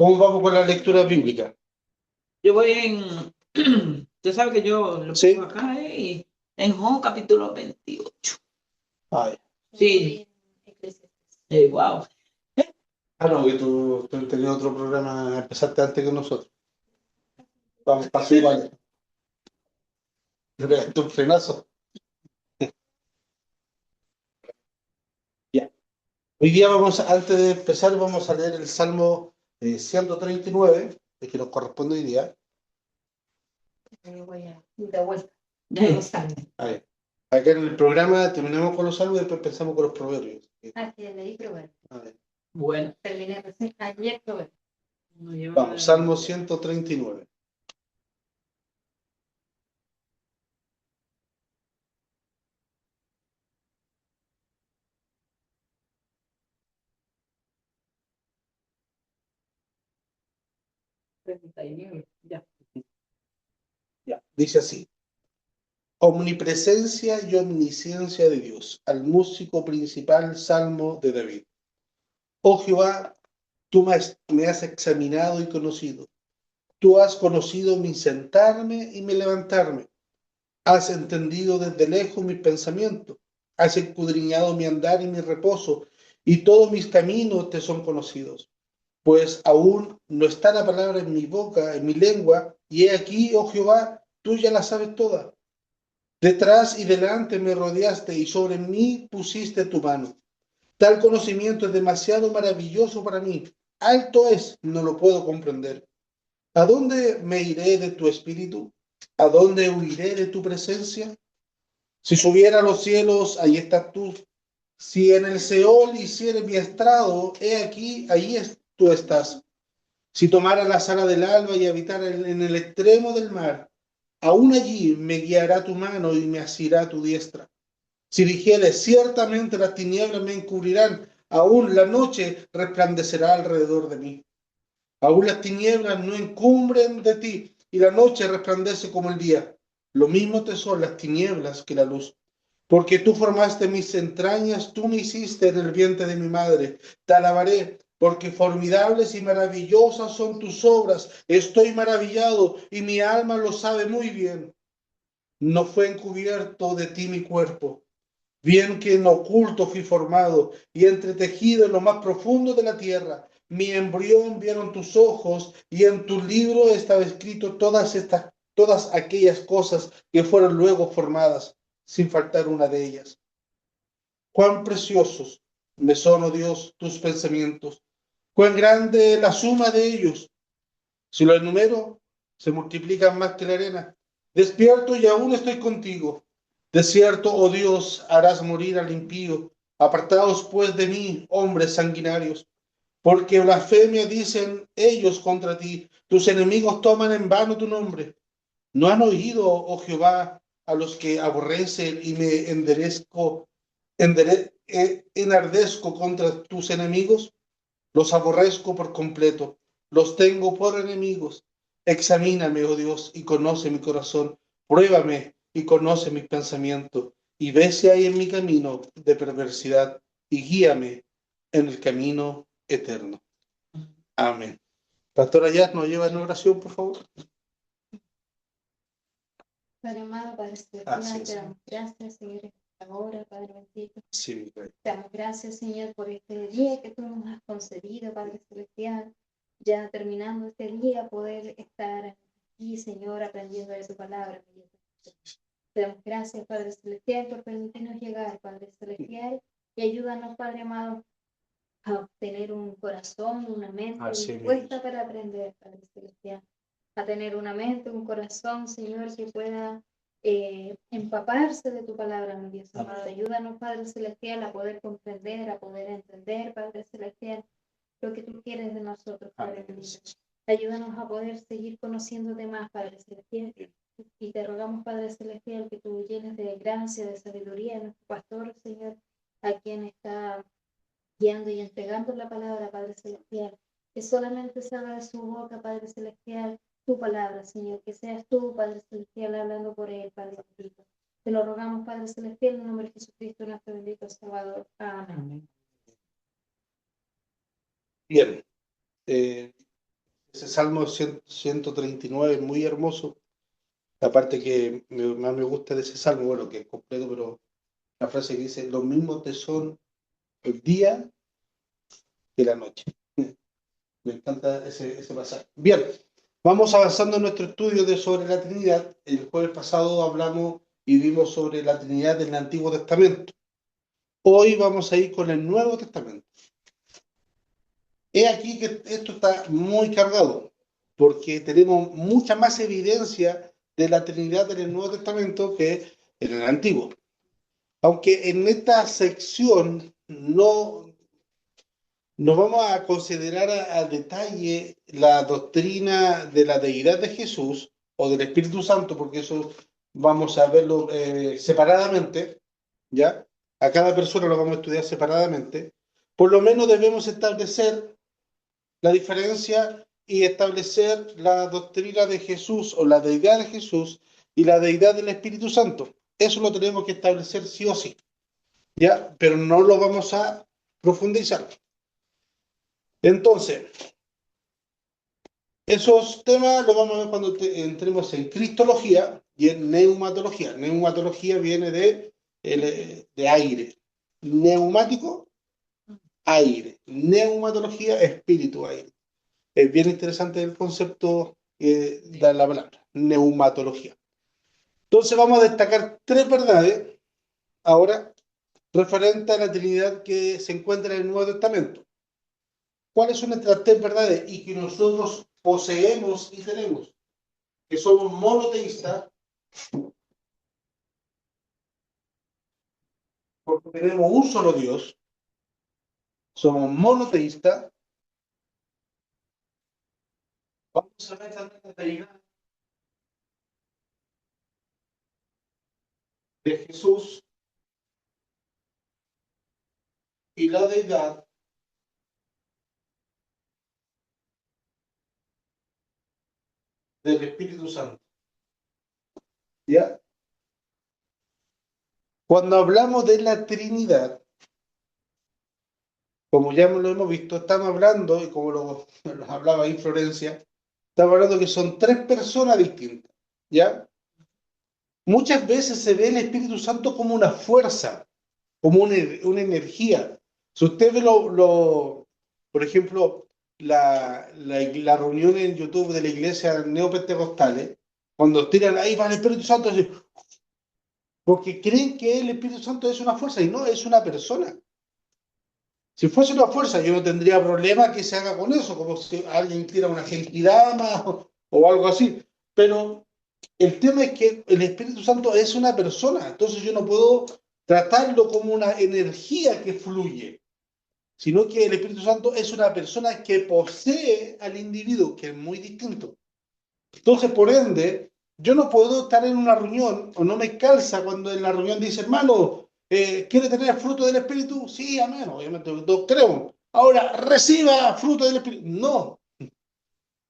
¿Cómo vamos con la lectura bíblica? Yo voy en, usted sabe que yo lo Sí. pongo acá, en Job capítulo 28. Ay. Sí. Wow. Ah, no, que tú tenías otro programa, empezaste antes que nosotros. Vamos, paso igual. ¿Te pegaste un frenazo? Ya. Hoy día antes de empezar, vamos a leer el Salmo 139, el que nos corresponde hoy día. Voy a de vuelta. A ver, acá en el programa terminamos con los salmos y después empezamos con los proverbios. Que leí proverbios. A ver. Bueno. Terminé recién ayer proverbios. Vamos, Salmo 139. Ya. Ya. Dice así. Omnipresencia y omnisciencia de Dios. Al músico principal, Salmo de David. Oh Jehová, tú me has examinado y conocido. Tú has conocido mi sentarme y mi levantarme. Has entendido desde lejos mis pensamientos. Has escudriñado mi andar y mi reposo, y todos mis caminos te son conocidos. Pues aún no está la palabra en mi boca, en mi lengua, y he aquí, oh Jehová, tú ya la sabes toda. Detrás y delante me rodeaste y sobre mí pusiste tu mano. Tal conocimiento es demasiado maravilloso para mí. Alto es, no lo puedo comprender. ¿A dónde me iré de tu espíritu? ¿A dónde huiré de tu presencia? Si subiera a los cielos, ahí estás tú. Si en el Seol hiciere mi estrado, he aquí, tú estás. Si tomara la sala del alba y habitara en el extremo del mar, aún allí me guiará tu mano y me asirá tu diestra. Si dijere, ciertamente las tinieblas me encubrirán, aún la noche resplandecerá alrededor de mí. Aún las tinieblas no encumbren de ti, y la noche resplandece como el día. Lo mismo te son las tinieblas que la luz. Porque tú formaste mis entrañas, tú me hiciste en el vientre de mi madre. Te alabaré, porque formidables y maravillosas son tus obras. Estoy maravillado, y mi alma lo sabe muy bien. No fue encubierto de ti mi cuerpo, bien que en oculto fui formado y entretejido en lo más profundo de la tierra. Mi embrión vieron tus ojos, y en tu libro estaba escrito todas aquellas cosas que fueron luego formadas, sin faltar una de ellas. Cuán preciosos me son, oh Dios, tus pensamientos, cuán grande la suma de ellos. Si lo enumero, se multiplican más que la arena. Despierto y aún estoy contigo. De cierto, oh Dios, harás morir al impío. Apartaos pues de mí, hombres sanguinarios, porque blasfemia dicen ellos contra ti. Tus enemigos toman en vano tu nombre. ¿No han oído, oh Jehová, a los que aborrecen y me enardezco contra tus enemigos? Los aborrezco por completo, los tengo por enemigos. Examíname, oh Dios, y conoce mi corazón. Pruébame y conoce mis pensamientos, y ve si hay en mi camino de perversidad, y guíame en el camino eterno. Amén. Pastora Ayat, ¿nos lleva en oración, por favor? Padre amado, Padre celestial, te damos gracias, Señor, en esta hora, Padre bendito. Sí, Te damos gracias, Señor, por este día que tú nos has concedido, Padre celestial. Ya terminando este día, poder estar aquí, Señor, aprendiendo de tu palabra. Te damos gracias, Padre celestial, por permitirnos llegar, Padre celestial, y ayúdanos, Padre amado, a obtener un corazón, una mente dispuesta para aprender, Padre celestial, a tener una mente, un corazón, Señor, que pueda empaparse de tu palabra, mi Dios amado. Ayúdanos, Padre celestial, a poder comprender, a poder entender, Padre celestial, lo que tú quieres de nosotros, Padre bendito. Ayúdanos a poder seguir conociéndote más, Padre celestial. Y te rogamos, Padre celestial, que tú llenes de gracia, de sabiduría a nuestro pastor, Señor, a quien está guiando y entregando la palabra, Padre celestial. Que solamente salga de su boca, Padre celestial, tu palabra, Señor. Que seas tú, Padre celestial, hablando por él, Padre bendito. Te lo rogamos, Padre celestial, en el nombre de Jesucristo, nuestro bendito Salvador. Amén. Bien. ese Salmo 139 es muy hermoso. La parte que más me gusta de ese salmo, bueno, que es completo, pero la frase que dice, lo mismo te son el día que la noche. Me encanta ese pasaje. Bien, vamos avanzando en nuestro estudio sobre la Trinidad. El jueves pasado hablamos y vimos sobre la Trinidad del Antiguo Testamento. Hoy vamos a ir con el Nuevo Testamento. He aquí que esto está muy cargado, porque tenemos mucha más evidencia de la Trinidad en el Nuevo Testamento que en el Antiguo. Aunque en esta sección no nos vamos a considerar a detalle la doctrina de la deidad de Jesús o del Espíritu Santo, porque eso vamos a verlo separadamente, ¿ya? A cada persona lo vamos a estudiar separadamente. Por lo menos debemos establecer la diferencia y establecer la doctrina de Jesús o la deidad de Jesús y la deidad del Espíritu Santo. Eso lo tenemos que establecer sí o sí, ¿ya? Pero no lo vamos a profundizar. Entonces, esos temas los vamos a ver cuando entremos en cristología y en neumatología. Neumatología viene de aire. Neumático, aire. Neumatología, espíritu, aire. Es bien interesante el concepto de la palabra, neumatología. Entonces vamos a destacar tres verdades ahora referentes a la Trinidad que se encuentra en el Nuevo Testamento. ¿Cuáles son estas tres verdades y que nosotros poseemos y tenemos? Que somos monoteístas, porque tenemos un solo Dios, somos monoteístas. Vamos a ver también la deidad de Jesús y la deidad del Espíritu Santo. ¿Ya? Cuando hablamos de la Trinidad, como ya lo hemos visto, estamos hablando, y como lo hablaba ahí Florencia, estamos hablando que son tres personas distintas, ¿ya? Muchas veces se ve el Espíritu Santo como una fuerza, como una energía. Si usted ve por ejemplo, la reunión en YouTube de la iglesia neopentecostales, cuando tiran ahí va el Espíritu Santo, porque creen que el Espíritu Santo es una fuerza y no, es una persona. Si fuese una fuerza, yo no tendría problema que se haga con eso, como si alguien tira una genkidama o algo así. Pero el tema es que el Espíritu Santo es una persona, entonces yo no puedo tratarlo como una energía que fluye, sino que el Espíritu Santo es una persona que posee al individuo, que es muy distinto. Entonces, por ende, yo no puedo estar en una reunión o no me calza cuando en la reunión dice, hermano, ¿quiere tener el fruto del Espíritu? Sí, amén, obviamente, todos creemos. Ahora, reciba fruto del Espíritu. No,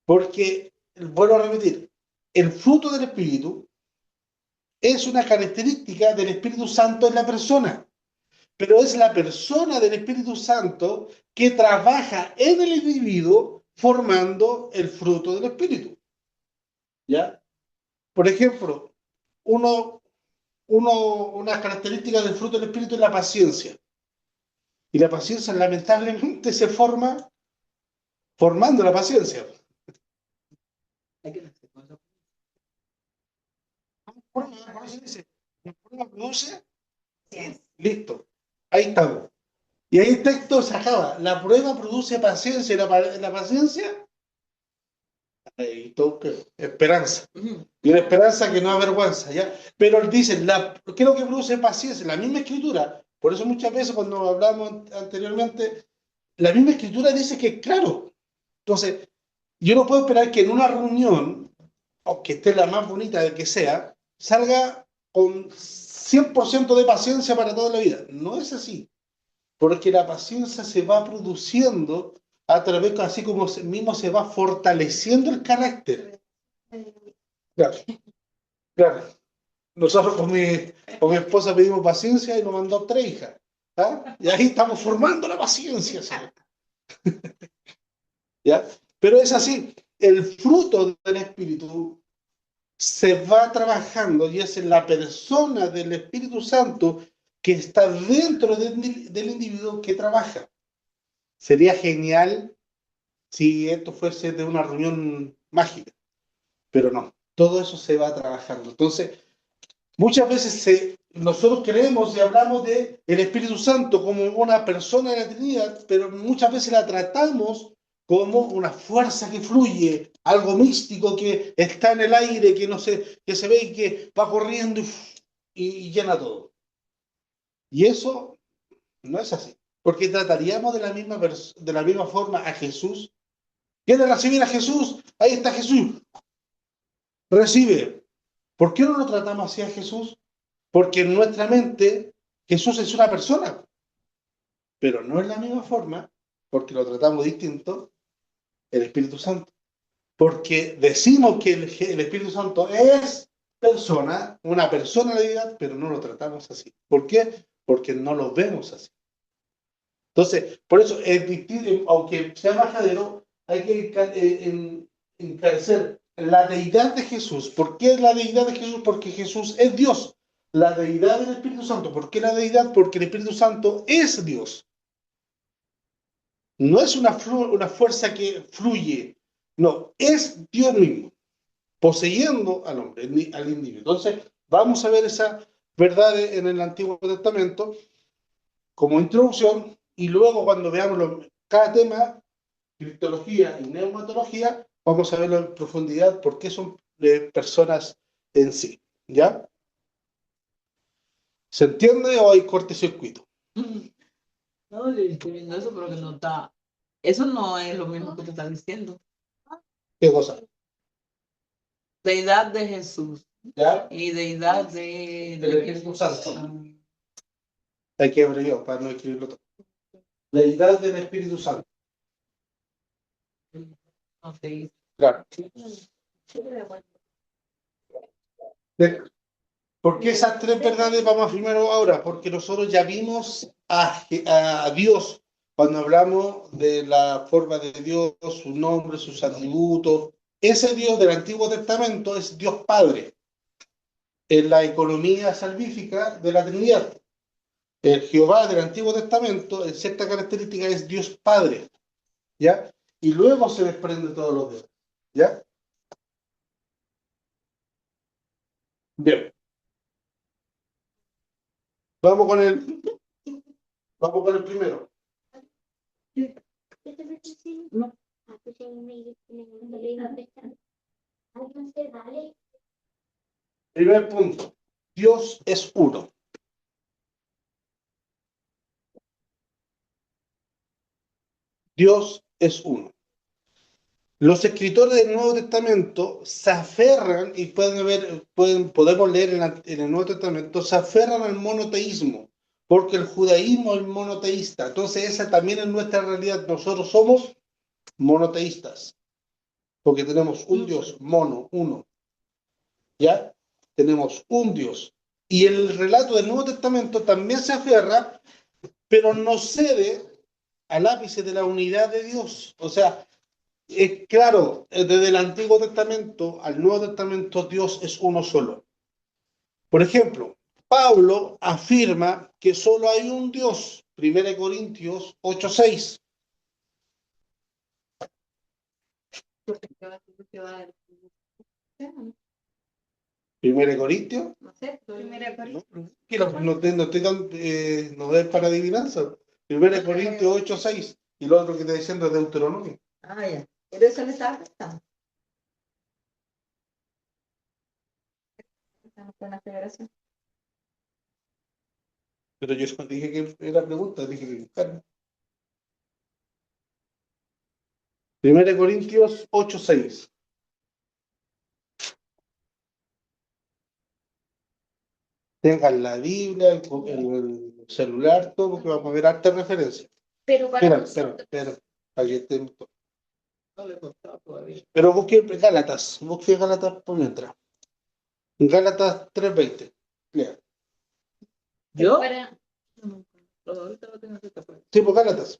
porque, vuelvo a repetir, el fruto del Espíritu es una característica del Espíritu Santo en la persona, pero es la persona del Espíritu Santo que trabaja en el individuo formando el fruto del Espíritu. ¿Ya? Por ejemplo, unas características del fruto del Espíritu es la paciencia. Y la paciencia lamentablemente se forma formando la paciencia. Por eso dice, la prueba produce, listo, ahí estamos. Y ahí el texto se acaba. La prueba produce paciencia y la paciencia, ahí toque, esperanza. Y una esperanza que no avergüenza, ¿ya? Pero él dice, creo que produce paciencia, la misma escritura. Por eso muchas veces cuando hablamos anteriormente, la misma escritura dice que, claro. Entonces, yo no puedo esperar que en una reunión, aunque esté la más bonita de que sea, salga con 100% de paciencia para toda la vida. No es así, porque la paciencia se va produciendo a través, así como mismo se va fortaleciendo el carácter. Claro, claro. Nosotros con mi esposa pedimos paciencia y nos mandó 3 hijas. ¿Ah? Y ahí estamos formando la paciencia, ¿sí? ¿Ya? Pero es así. el fruto del Espíritu se va trabajando y es en la persona del Espíritu Santo que está dentro del individuo que trabaja. Sería genial si esto fuese de una reunión mágica, pero no, todo eso se va trabajando. Entonces, muchas veces nosotros creemos y hablamos de el Espíritu Santo como una persona de la Trinidad, pero muchas veces la tratamos como una fuerza que fluye, algo místico que está en el aire, que se ve y que va corriendo y llena todo. Y eso no es así, porque trataríamos de la misma forma a Jesús. ¿Quiere recibir a Jesús? Ahí está Jesús. Recibe. ¿Por qué no lo tratamos así a Jesús? Porque en nuestra mente Jesús es una persona, pero no es la misma forma, porque lo tratamos distinto, el Espíritu Santo. Porque decimos que el Espíritu Santo es persona, una personalidad, pero no lo tratamos así. ¿Por qué? Porque no lo vemos así. Entonces, por eso es distinto, aunque sea majadero, hay que encarecer la deidad de Jesús. ¿Por qué la deidad de Jesús? Porque Jesús es Dios. La deidad del Espíritu Santo. ¿Por qué la deidad? Porque el Espíritu Santo es Dios. No es una fuerza que fluye. No, es Dios mismo, poseyendo al hombre, al individuo. Entonces, vamos a ver esa verdad en el Antiguo Testamento como introducción y luego cuando veamos cada tema, criptología y neumatología, vamos a verlo en profundidad por qué son personas en sí. ¿Ya? ¿Se entiende o hay cortocircuito? No, yo estoy viendo eso, pero que no está. Eso no es lo mismo que te están diciendo. ¿Qué cosa? Deidad de Jesús ¿Ya? y deidad de El Espíritu Santo. Hay que abreviar para no escribirlo todo. Deidad del Espíritu Santo. No sé. Claro. ¿Por qué esas tres verdades vamos a afirmar ahora? Porque nosotros ya vimos a Dios cuando hablamos de la forma de Dios, su nombre, sus atributos. Ese Dios del Antiguo Testamento es Dios Padre, en la economía salvífica de la Trinidad. El Jehová del Antiguo Testamento, en cierta característica, es Dios Padre, ¿ya? Y luego se desprende todos los demás, ¿ya? Bien, vamos con el, vamos con el primero. No. Primer punto, Dios es uno. Dios es uno. Los escritores del Nuevo Testamento se aferran, y podemos leer en el Nuevo Testamento, se aferran al monoteísmo, porque el judaísmo es monoteísta. Entonces esa también es nuestra realidad. Nosotros somos monoteístas, porque tenemos un Dios, uno. ¿Ya? Tenemos un Dios. Y el relato del Nuevo Testamento también se aferra, pero no cede al ápice de la unidad de Dios. O sea, claro, desde el Antiguo Testamento al Nuevo Testamento Dios es uno solo. Por ejemplo, Pablo afirma que solo hay un Dios, 1 Corintios 8:6. 1 Corintios, No sé, primera Corintios. que no es para adivinanza. 1 Corintios 8:6 y lo otro que está diciendo es Deuteronomio. Ah, ya. Por eso le estaba pensando. Estamos con la federación. Pero yo dije que era pregunta, dije que buscar. 1 Corintios 8:6. Tengan la Biblia, el celular, todo, porque vamos a ver harta referencia. Pero para Espera, para que estén todos. No le costaba todavía. Pero busque Gálatas por mientras. Gálatas 3:20. Lea. ¿Yo? para, Ahorita lo tengo que tapar. Sí, pues Gálatas.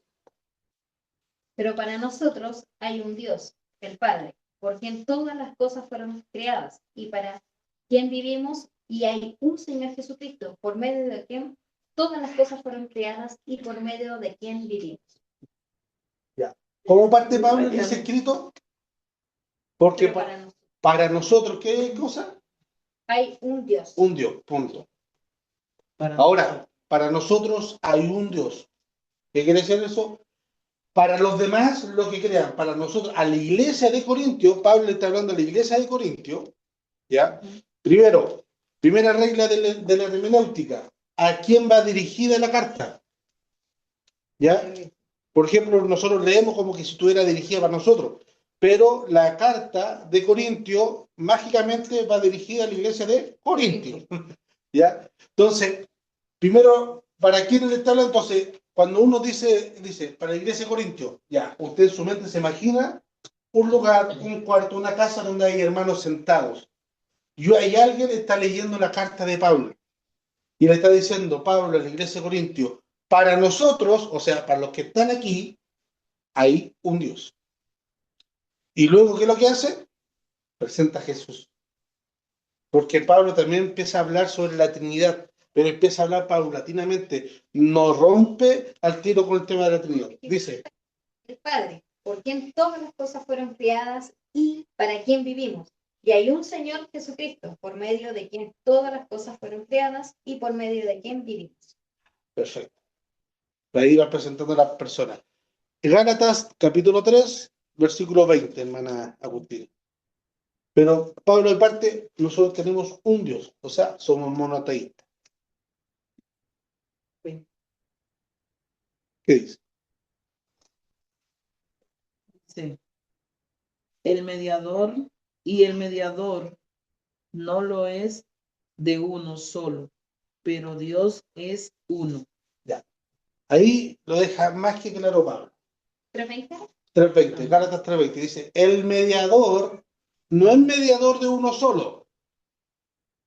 pero para nosotros hay un Dios, el Padre, por quien todas las cosas fueron creadas y para quien vivimos, y hay un Señor Jesucristo, por medio de quien todas las cosas fueron creadas y por medio de quien vivimos. Ya. ¿Cómo parte Pablo en ese escrito? Porque Pero para nosotros para nosotros, ¿qué cosa? hay un Dios. Un Dios, punto. Para Ahora, para nosotros hay un Dios. ¿Qué quiere decir eso? Para los demás, lo que crean. Para nosotros, a la iglesia de Corintios, Pablo le está hablando a la iglesia de Corintios, ¿ya? Primero, primera regla de la hermenéutica. ¿A quién va dirigida la carta? ¿Ya? Por ejemplo, nosotros leemos como que si estuviera dirigida para nosotros, pero la carta de Corintio mágicamente va dirigida a la iglesia de Corintio. ¿Ya? Entonces, primero, ¿para quién le está hablando? Entonces, cuando uno dice para la iglesia de Corintio, ya, usted en su mente se imagina un lugar, un cuarto, una casa donde hay hermanos sentados. Y hay alguien que está leyendo la carta de Pablo y le está diciendo, Pablo, a la iglesia de Corintio, para nosotros, o sea, para los que están aquí, hay un Dios. Y luego, ¿qué es lo que hace? Presenta a Jesús. Porque Pablo también empieza a hablar sobre la Trinidad, pero empieza a hablar paulatinamente. No rompe al tiro con el tema de la Trinidad. Dice, El Padre, por quien todas las cosas fueron creadas y para quien vivimos. Y hay un Señor Jesucristo, por medio de quien todas las cosas fueron creadas y por medio de quien vivimos. perfecto. Ahí va presentando a las personas. Gálatas, capítulo 3, versículo 20, hermana Agustín. Pero Pablo, de parte, nosotros tenemos un Dios, o sea, somos monoteístas. ¿Qué dice? Sí. El mediador y el mediador no lo es de uno solo, pero Dios es uno. Ya. Ahí lo deja más que claro Pablo. 3:20. 3:20, Gálatas 3:20, dice, el mediador no es mediador de uno solo,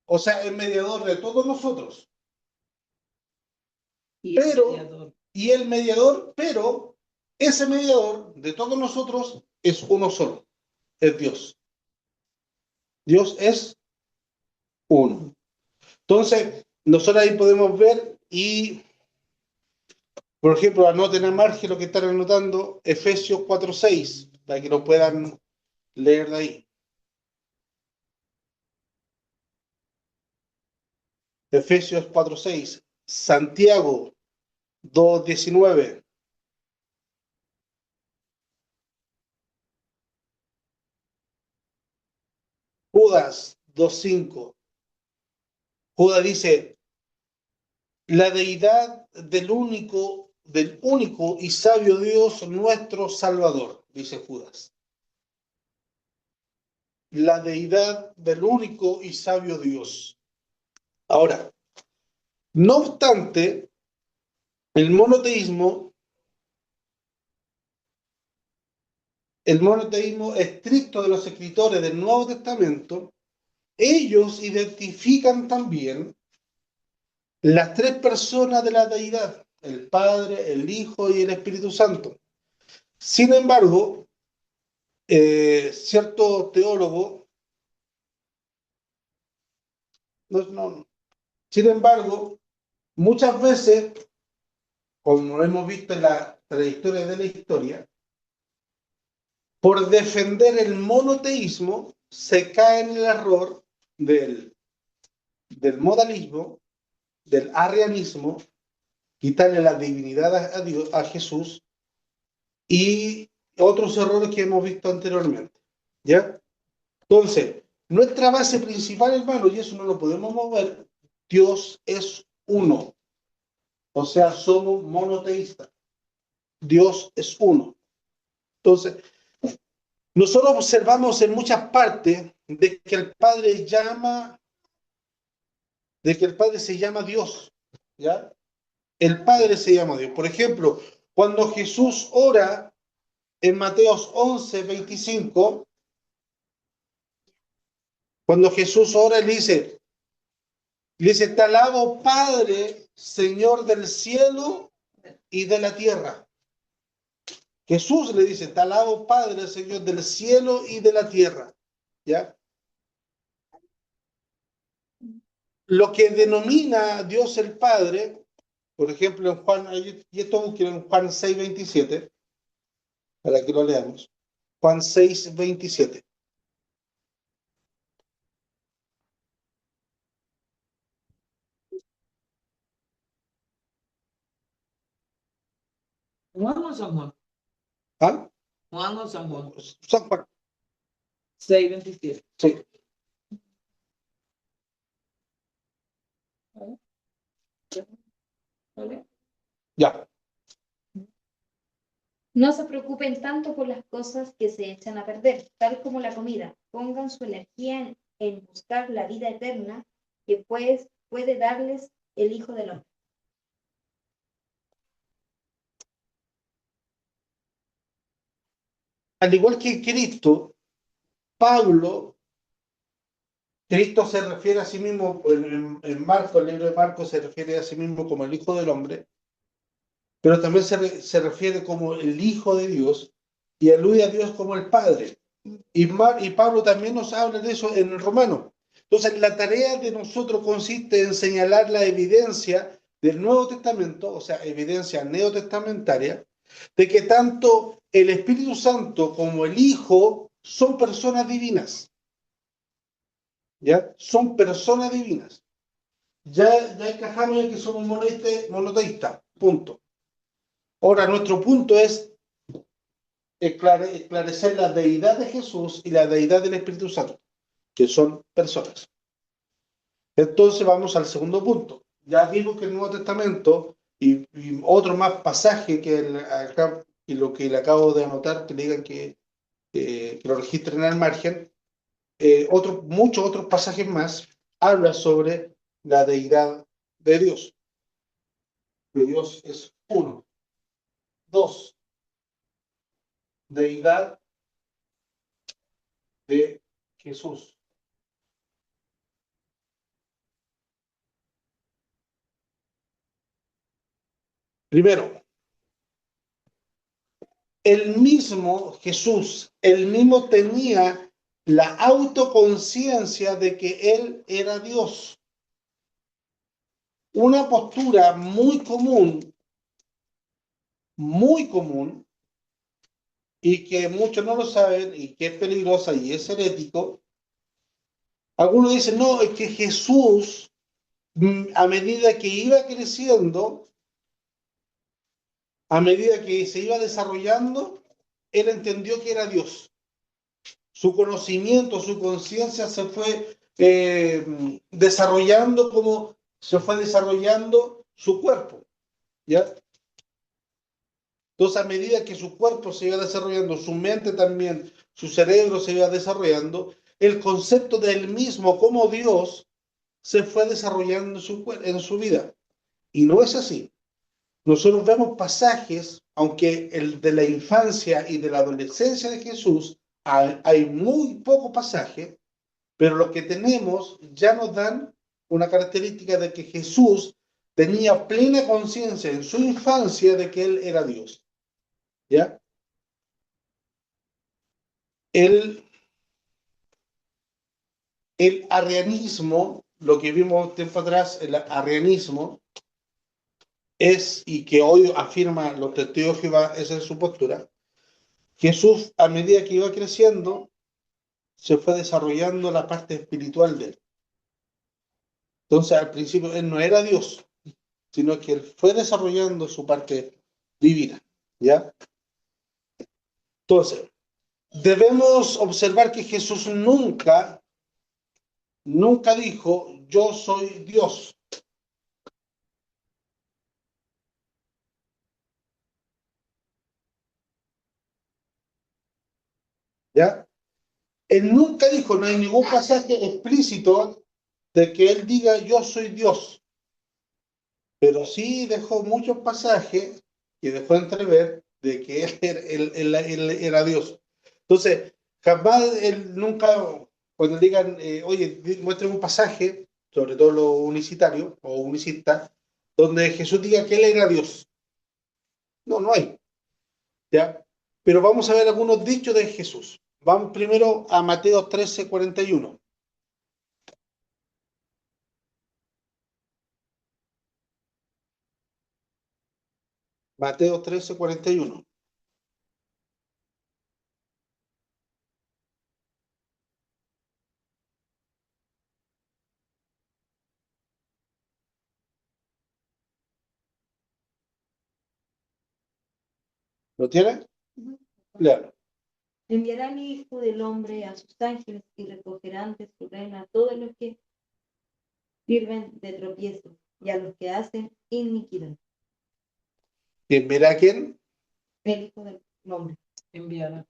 o sea, es mediador de todos nosotros, Y pero, el mediador. y el mediador, pero ese mediador de todos nosotros es uno solo, es Dios. Dios es uno. Entonces, nosotros ahí podemos ver y, por ejemplo, anoten a margen lo que están anotando, Efesios 4:6, para que lo puedan leer de ahí. Efesios 4:6, Santiago 2:19. Judas 2:5. Judas dice, la deidad del único y sabio Dios, nuestro Salvador, dice Judas. La deidad del único y sabio Dios. Ahora, no obstante, el monoteísmo estricto de los escritores del Nuevo Testamento, ellos identifican también las tres personas de la deidad, el Padre, el Hijo y el Espíritu Santo. Sin embargo, cierto teólogo, no, sin embargo, muchas veces, como lo hemos visto en la trayectoria de la historia, por defender el monoteísmo, se cae en el error del modalismo, del arrianismo, quitarle la divinidad a Dios, a Jesús, y otros errores que hemos visto anteriormente. ¿Ya? Entonces, nuestra base principal, hermano, y eso no lo podemos mover, Dios es uno. O sea, somos monoteístas. Dios es uno. Entonces, nosotros observamos en muchas partes de que el Padre se llama Dios. ¿Ya? El Padre se llama Dios. Por ejemplo, cuando Jesús ora en Mateos 11:25, cuando Jesús ora, le dice, te alabo, Padre, Señor del cielo y de la tierra. Jesús le dice, te alabo Padre, Señor del cielo y de la tierra. ¿Ya? Lo que denomina a Dios el Padre, por ejemplo, en Juan, y esto busquen en Juan 6:27, para que lo leamos. Juan 6:27. Juan o San Juan. ¿Ah? Juan o San Juan. San Juan. 6:27. Sí. ¿Vale? Ya. No se preocupen tanto por las cosas que se echan a perder, tal como la comida. Pongan su energía en buscar la vida eterna que pues, puede darles el Hijo del Hombre. Al igual que Cristo, Cristo se refiere a sí mismo, en Marcos, el libro de Marcos se refiere a sí mismo como el Hijo del Hombre, pero también se refiere como el Hijo de Dios y alude a Dios como el Padre. Y Pablo también nos habla de eso en el Romano. Entonces, la tarea de nosotros consiste en señalar la evidencia del Nuevo Testamento, o sea, evidencia neotestamentaria, de que tanto el Espíritu Santo como el Hijo son personas divinas. ¿Ya? Son personas divinas. Ya encajamos en que somos monoteístas, punto. Ahora, nuestro punto es esclarecer la deidad de Jesús y la deidad del Espíritu Santo, que son personas. Entonces vamos al segundo punto. Ya vimos que el Nuevo Testamento y otro más pasaje acá, y lo que le acabo de anotar, que le digan que lo registren al margen, muchos otros pasajes más habla sobre la deidad de Dios. Que Dios es uno. Dos, deidad de Jesús. Primero, el mismo Jesús, el mismo tenía la autoconciencia de que él era Dios. Una postura muy común, y que muchos no lo saben, y que es peligrosa y es herético. Algunos dicen, no, es que Jesús, a medida que iba creciendo, a medida que se iba desarrollando, él entendió que era Dios. Su conocimiento, su conciencia se fue desarrollando como se fue desarrollando su cuerpo, ¿ya? Entonces, a medida que su cuerpo se iba desarrollando, su mente también, su cerebro se iba desarrollando, el concepto del mismo como Dios se fue desarrollando en su vida. Y no es así. Nosotros vemos pasajes, aunque el de la infancia y de la adolescencia de Jesús hay muy poco pasaje, pero los que tenemos ya nos dan una característica de que Jesús tenía plena conciencia en su infancia de que él era Dios. ¿Ya? El, el arrianismo, lo que vimos tiempo atrás, el arrianismo es, y que hoy afirma los testigos de Jehová, esa es su postura. Jesús, a medida que iba creciendo, se fue desarrollando la parte espiritual de él. Entonces, al principio, él no era Dios, sino que él fue desarrollando su parte divina, ¿ya? Entonces, debemos observar que Jesús nunca dijo, yo soy Dios. ¿Ya? Él nunca dijo, no hay ningún pasaje explícito de que él diga, yo soy Dios. Pero sí dejó muchos pasajes que dejó entrever de que él era Dios. Entonces, jamás él nunca, cuando digan, oye, muestren un pasaje, sobre todo los unicitarios o unicistas, donde Jesús diga que él era Dios. No, no hay. ¿Ya? pero vamos a ver algunos dichos de Jesús. Vamos primero a Mateo 13:41. Mateo 13:41. ¿Lo tiene? Léalo. Enviará el Hijo del Hombre a sus ángeles y recogerán de su reino a todos los que sirven de tropiezo y a los que hacen iniquidad. ¿Quién verá quién? El Hijo del Hombre. Enviará.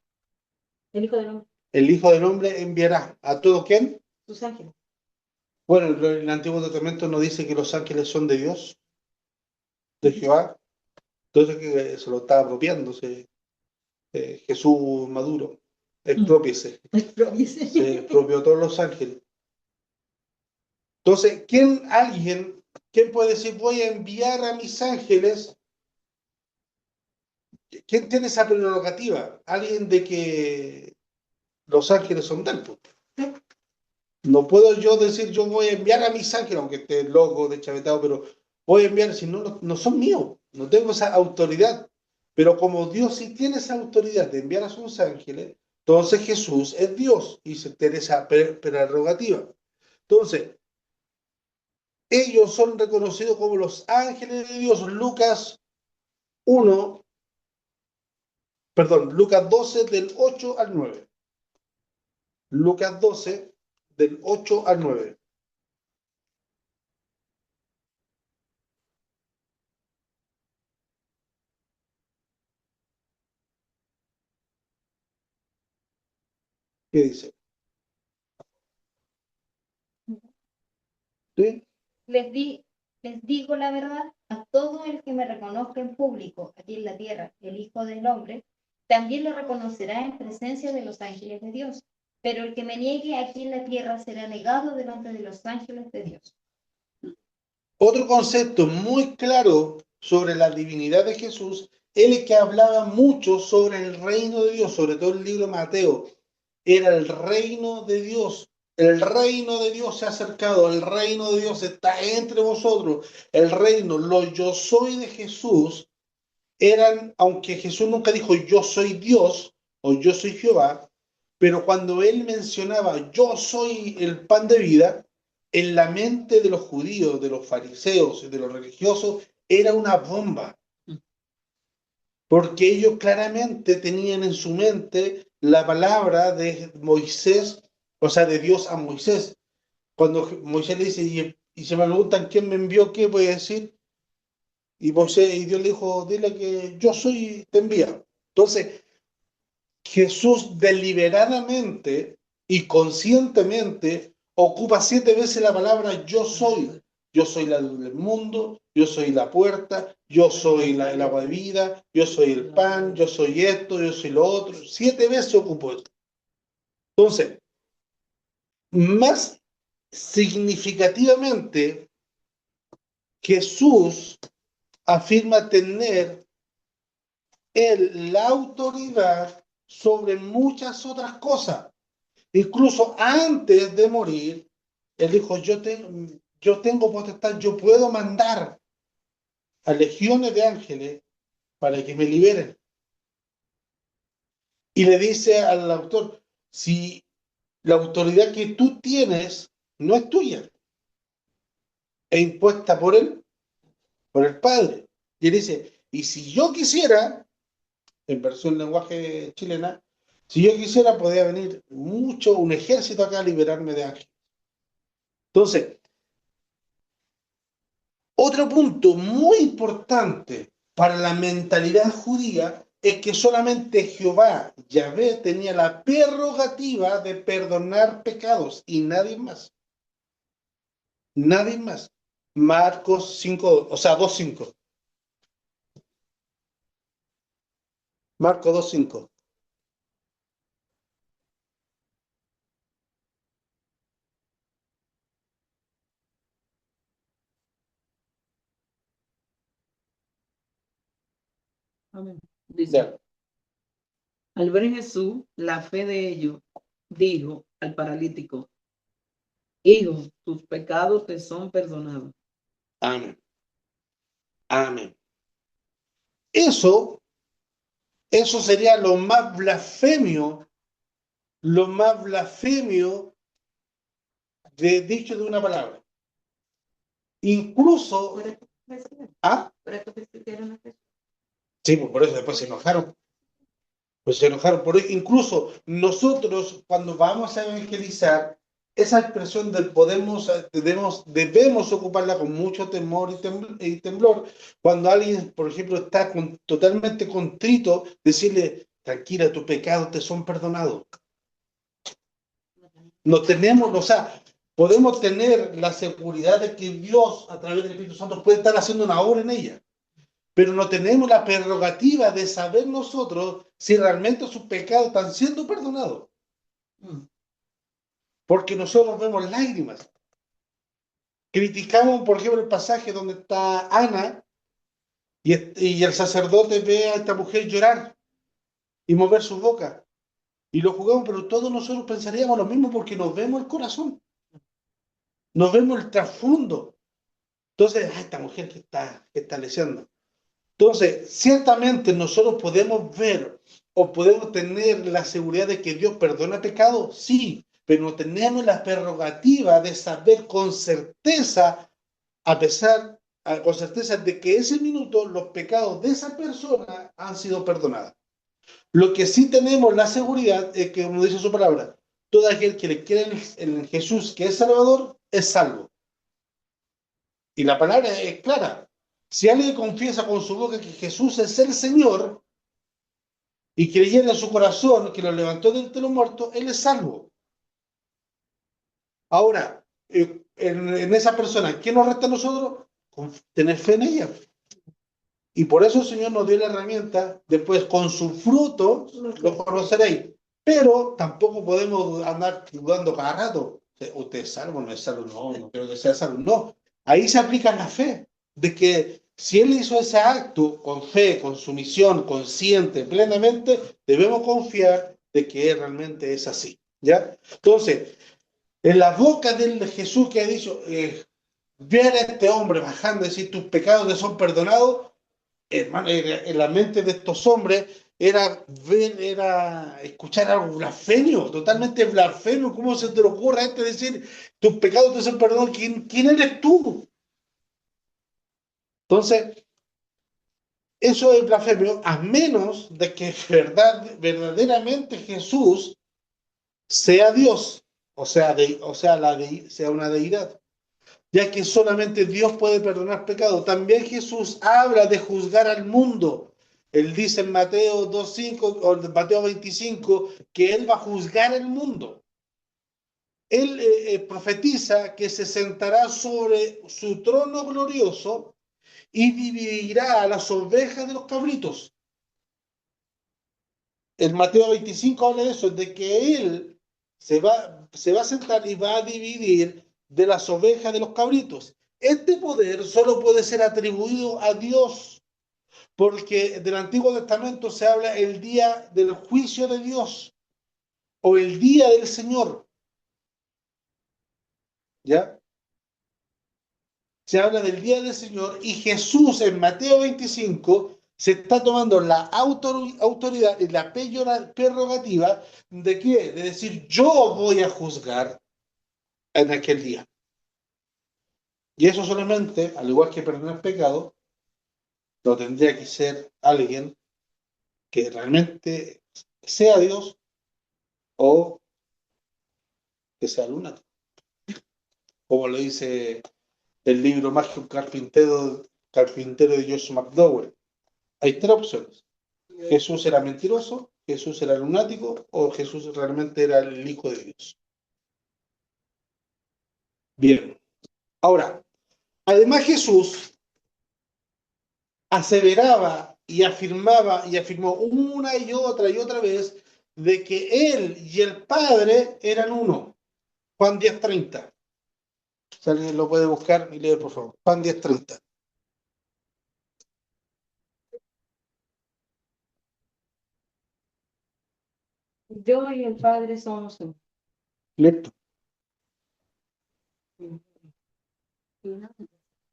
El Hijo del Hombre. El Hijo del Hombre enviará a todo quién. Sus ángeles. Bueno, en el Antiguo Testamento nos dice que los ángeles son de Dios, de Jehová. Entonces que se lo está apropiándose Jesús Maduro. Expropiese. Se expropió todos los ángeles. Entonces, ¿quién puede decir voy a enviar a mis ángeles? ¿Quién tiene esa prerrogativa? Alguien de que los ángeles son del pueblo. No puedo yo decir yo voy a enviar a mis ángeles, aunque esté loco, deschavetado, pero voy a enviar, si no, no son míos, no tengo esa autoridad. Pero como Dios sí tiene esa autoridad de enviar a sus ángeles, entonces Jesús es Dios y se tiene esa prerrogativa. Entonces, ellos son reconocidos como los ángeles de Dios. Lucas 1, Lucas 12 del 8 al 9. Lucas 12 del 8 al 9. ¿Qué dice? ¿Sí? Les digo la verdad, a todo el que me reconozca en público aquí en la tierra, el Hijo del Hombre, también lo reconocerá en presencia de los ángeles de Dios. Pero el que me niegue aquí en la tierra será negado delante de los ángeles de Dios. Otro concepto muy claro sobre la divinidad de Jesús, él que hablaba mucho sobre el reino de Dios, sobre todo el libro de Mateo, era el reino de Dios. El reino de Dios se ha acercado, el reino de Dios está entre vosotros. El reino, lo yo soy de Jesús, eran, aunque Jesús nunca dijo yo soy Dios o yo soy Jehová, pero cuando él mencionaba yo soy el pan de vida, en la mente de los judíos, de los fariseos y de los religiosos, era una bomba, porque ellos claramente tenían en su mente la palabra de Moisés, o sea, de Dios a Moisés. Cuando Moisés le dice, y se me preguntan quién me envió, ¿qué voy a decir? Y Dios le dijo, dile que yo soy, te envía. Entonces, Jesús deliberadamente y conscientemente ocupa 7 veces la palabra yo soy. Yo soy la luz del mundo, yo soy la puerta, yo soy el agua de vida, yo soy el pan, yo soy esto, yo soy lo otro. 7 veces ocupó esto. Entonces, más significativamente, Jesús afirma tener la autoridad sobre muchas otras cosas. Incluso antes de morir, él dijo, yo tengo potestad, yo puedo mandar a legiones de ángeles para que me liberen. Y le dice al autor, si la autoridad que tú tienes no es tuya, es impuesta por el Padre. Y él dice, y si yo quisiera, en versión lenguaje chilena, si yo quisiera, podría venir un ejército acá a liberarme de ángeles. Entonces, otro punto muy importante para la mentalidad judía es que solamente Jehová, Yahvé, tenía la prerrogativa de perdonar pecados y nadie más. Nadie más. Marcos 5, o sea, 2:5. Marcos 2:5. Amén. Dice, Al ver Jesús la fe de ellos, dijo al paralítico: Hijo, tus pecados te son perdonados. Amén. Amén. Eso sería lo más blasfemio de dicho de una palabra. Incluso, Por esto persiguieron. ¿ah? Por esto persiguieron a Jesús. Sí, pues por eso después se enojaron. Pues se enojaron. Incluso nosotros, cuando vamos a evangelizar, esa expresión del debemos ocuparla con mucho temor y temblor. Cuando alguien, por ejemplo, está totalmente contrito, decirle, tranquila, tus pecados te son perdonados. No tenemos, o sea, podemos tener la seguridad de que Dios, a través del Espíritu Santo, puede estar haciendo una obra en ella. Pero no tenemos la prerrogativa de saber nosotros si realmente sus pecados están siendo perdonados. Porque nosotros vemos lágrimas. Criticamos, por ejemplo, el pasaje donde está Ana y el sacerdote ve a esta mujer llorar y mover su boca. Y lo jugamos, pero todos nosotros pensaríamos lo mismo porque nos vemos el corazón. Nos vemos el trasfondo. Entonces, esta mujer que está leseando. Entonces, ciertamente nosotros podemos ver o podemos tener la seguridad de que Dios perdona pecados, sí, pero no tenemos la prerrogativa de saber con certeza, con certeza de que ese minuto los pecados de esa persona han sido perdonados. Lo que sí tenemos la seguridad es que, como dice su palabra, todo aquel que le cree en Jesús, que es Salvador, es salvo. Y la palabra es clara. Si alguien confiesa con su boca que Jesús es el Señor y creyera en su corazón que lo levantó de entre los muertos, él es salvo. Ahora, en esa persona, ¿qué nos resta a nosotros? Tener fe en ella. Y por eso el Señor nos dio la herramienta, después con su fruto lo conoceréis. Pero tampoco podemos andar dudando cada rato. ¿Usted es salvo? ¿No es salvo? No creo que sea salvo. No. Ahí se aplica la fe, de que si Él hizo ese acto con fe, con sumisión, consciente, plenamente, debemos confiar de que realmente es así. ¿Ya? Entonces, en la boca de Jesús que ha dicho, ver a este hombre bajando y decir, tus pecados te son perdonados, hermano, en la mente de estos hombres era escuchar algo blasfemio, totalmente blasfemio. ¿Cómo se te ocurre a este decir, tus pecados te son perdonados? ¿Quién eres tú? Entonces, eso es blasfemio, a menos de que verdaderamente Jesús sea Dios, sea una deidad, ya que solamente Dios puede perdonar pecados. También Jesús habla de juzgar al mundo. Él dice en Mateo 2:5 o en Mateo 25 que Él va a juzgar el mundo. Él profetiza que se sentará sobre su trono glorioso y dividirá a las ovejas de los cabritos. El Mateo 25 habla de eso, de que Él se va a sentar y va a dividir de las ovejas de los cabritos. Este poder solo puede ser atribuido a Dios, porque del Antiguo Testamento se habla el día del juicio de Dios o el día del Señor. ¿Ya? Se habla del día del Señor y Jesús en Mateo 25 se está tomando la autoridad y la prerrogativa de qué? De decir, yo voy a juzgar en aquel día. Y eso solamente, al igual que perdonar pecado, lo tendría que ser alguien que realmente sea Dios o que sea lunático. Como lo dice el libro Mágico Carpintero de Josh McDowell. Hay tres opciones. Jesús era mentiroso, Jesús era lunático o Jesús realmente era el Hijo de Dios. Bien. Ahora, además Jesús aseveraba y afirmó una y otra vez de que Él y el Padre eran uno. Juan 10:30. Si alguien lo puede buscar y leer, por favor. Juan 10:30. Yo y el Padre somos uno. Listo. Y no,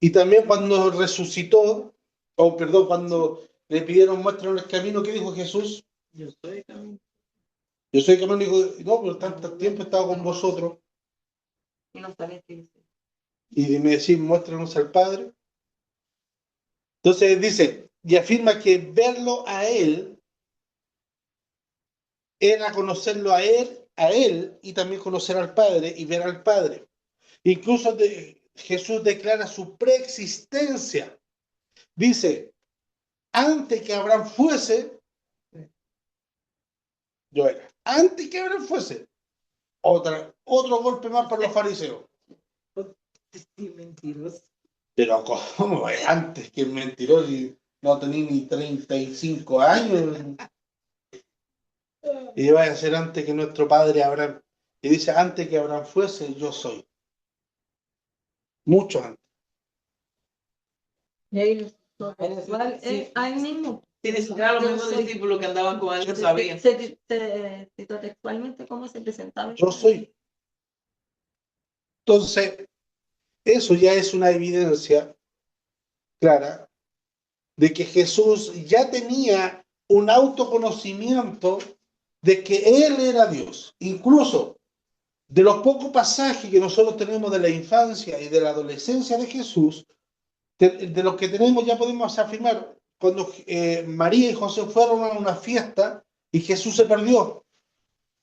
Y también cuando resucitó, o perdón, cuando le pidieron muéstranos el camino, ¿qué dijo Jesús? Yo soy camino. Yo soy el camino, dijo, no, por tanto tiempo he estado con vosotros, y no sale triste. y me decís, muéstranos al Padre. Entonces dice, y afirma que verlo a Él era conocerlo a él y también conocer al Padre y ver al Padre. Incluso Jesús declara su preexistencia. Dice, antes que Abraham fuese, yo era. Antes que Abraham fuese. Otro golpe más para los fariseos. Sí, mentiroso. Pero ¿cómo es? Antes que mentiroso y no tenía ni 35 años. Y va a ser antes que nuestro padre Abraham. Y dice, antes que Abraham fuese, yo soy. Mucho antes. Y ahí Sí. ahí mismo. Tienes claro, los Yo mismos soy. discípulos que andaban con él Se sabían. citó textualmente cómo se presentaba. Yo soy. Entonces, eso ya es una evidencia clara de que Jesús ya tenía un autoconocimiento de que Él era Dios. Incluso de los pocos pasajes que nosotros tenemos de la infancia y de la adolescencia de Jesús, de los que tenemos ya podemos afirmar, cuando María y José fueron a una fiesta y Jesús se perdió,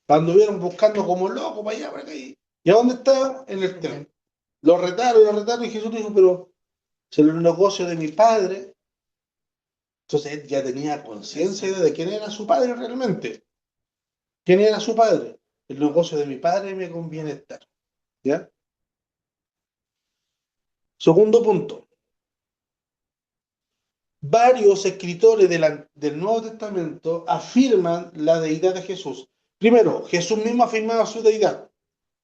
anduvieron buscando como locos para allá, para acá. ¿Y a dónde estaba? En el templo. Lo retaron y Jesús dijo, pero es el negocio de mi padre. Entonces él ya tenía conciencia de quién era su padre realmente. ¿Quién era su padre? El negocio de mi padre me conviene estar. ¿Ya? Segundo punto. Varios escritores del Nuevo Testamento afirman la deidad de Jesús. Primero, Jesús mismo afirmaba su deidad.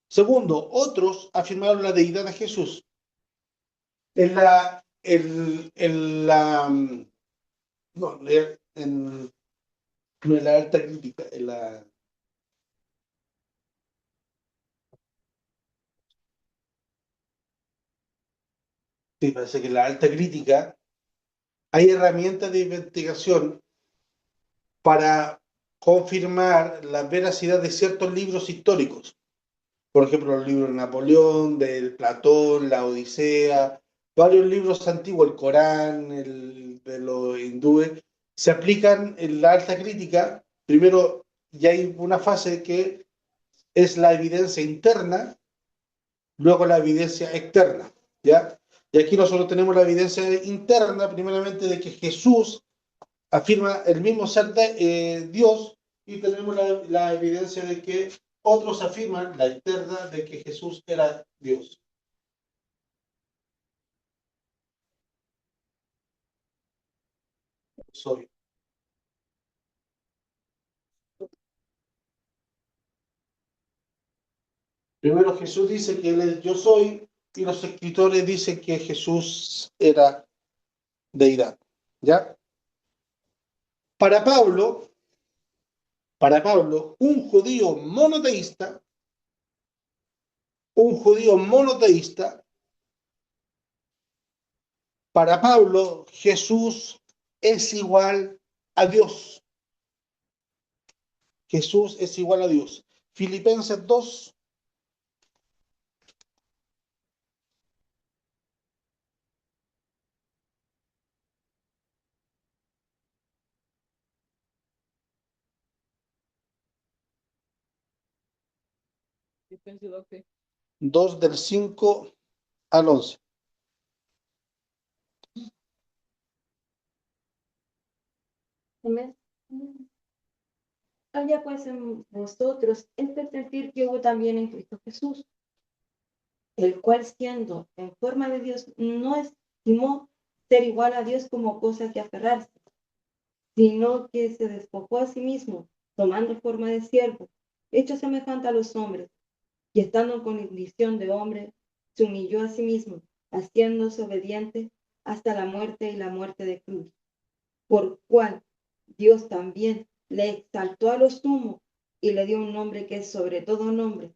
Segundo, otros afirmaron la deidad de Jesús. No, no en la alta crítica, sí, parece que en la alta crítica hay herramientas de investigación para confirmar la veracidad de ciertos libros históricos. Por ejemplo, los libros de Napoleón, del Platón, la Odisea, varios libros antiguos, el Corán, de los hindúes, se aplican en la alta crítica. Primero, ya hay una fase que es la evidencia interna, luego la evidencia externa, ¿ya? Y aquí nosotros tenemos la evidencia interna, primeramente, de que Jesús afirma el mismo ser de Dios, y tenemos la evidencia de que otros afirman, la externa, de que Jesús era Dios. Soy. Primero Jesús dice que Él es yo soy, y los escritores dicen que Jesús era deidad. ¿Ya? Para Pablo, un judío monoteísta, para Pablo, Jesús es igual a Dios. Jesús es igual a Dios. Filipenses 2. Yo pienso que 2 del 5 al 11. Amén. Haya pues en vosotros este sentir que hubo también en Cristo Jesús, el cual siendo en forma de Dios no estimó ser igual a Dios como cosa que aferrarse, sino que se despojó a sí mismo, tomando forma de siervo, hecho semejante a los hombres, y estando en condición de hombre, se humilló a sí mismo, haciéndose obediente hasta la muerte y la muerte de cruz, por cual Dios también le exaltó a lo sumo y le dio un nombre que es sobre todo nombre,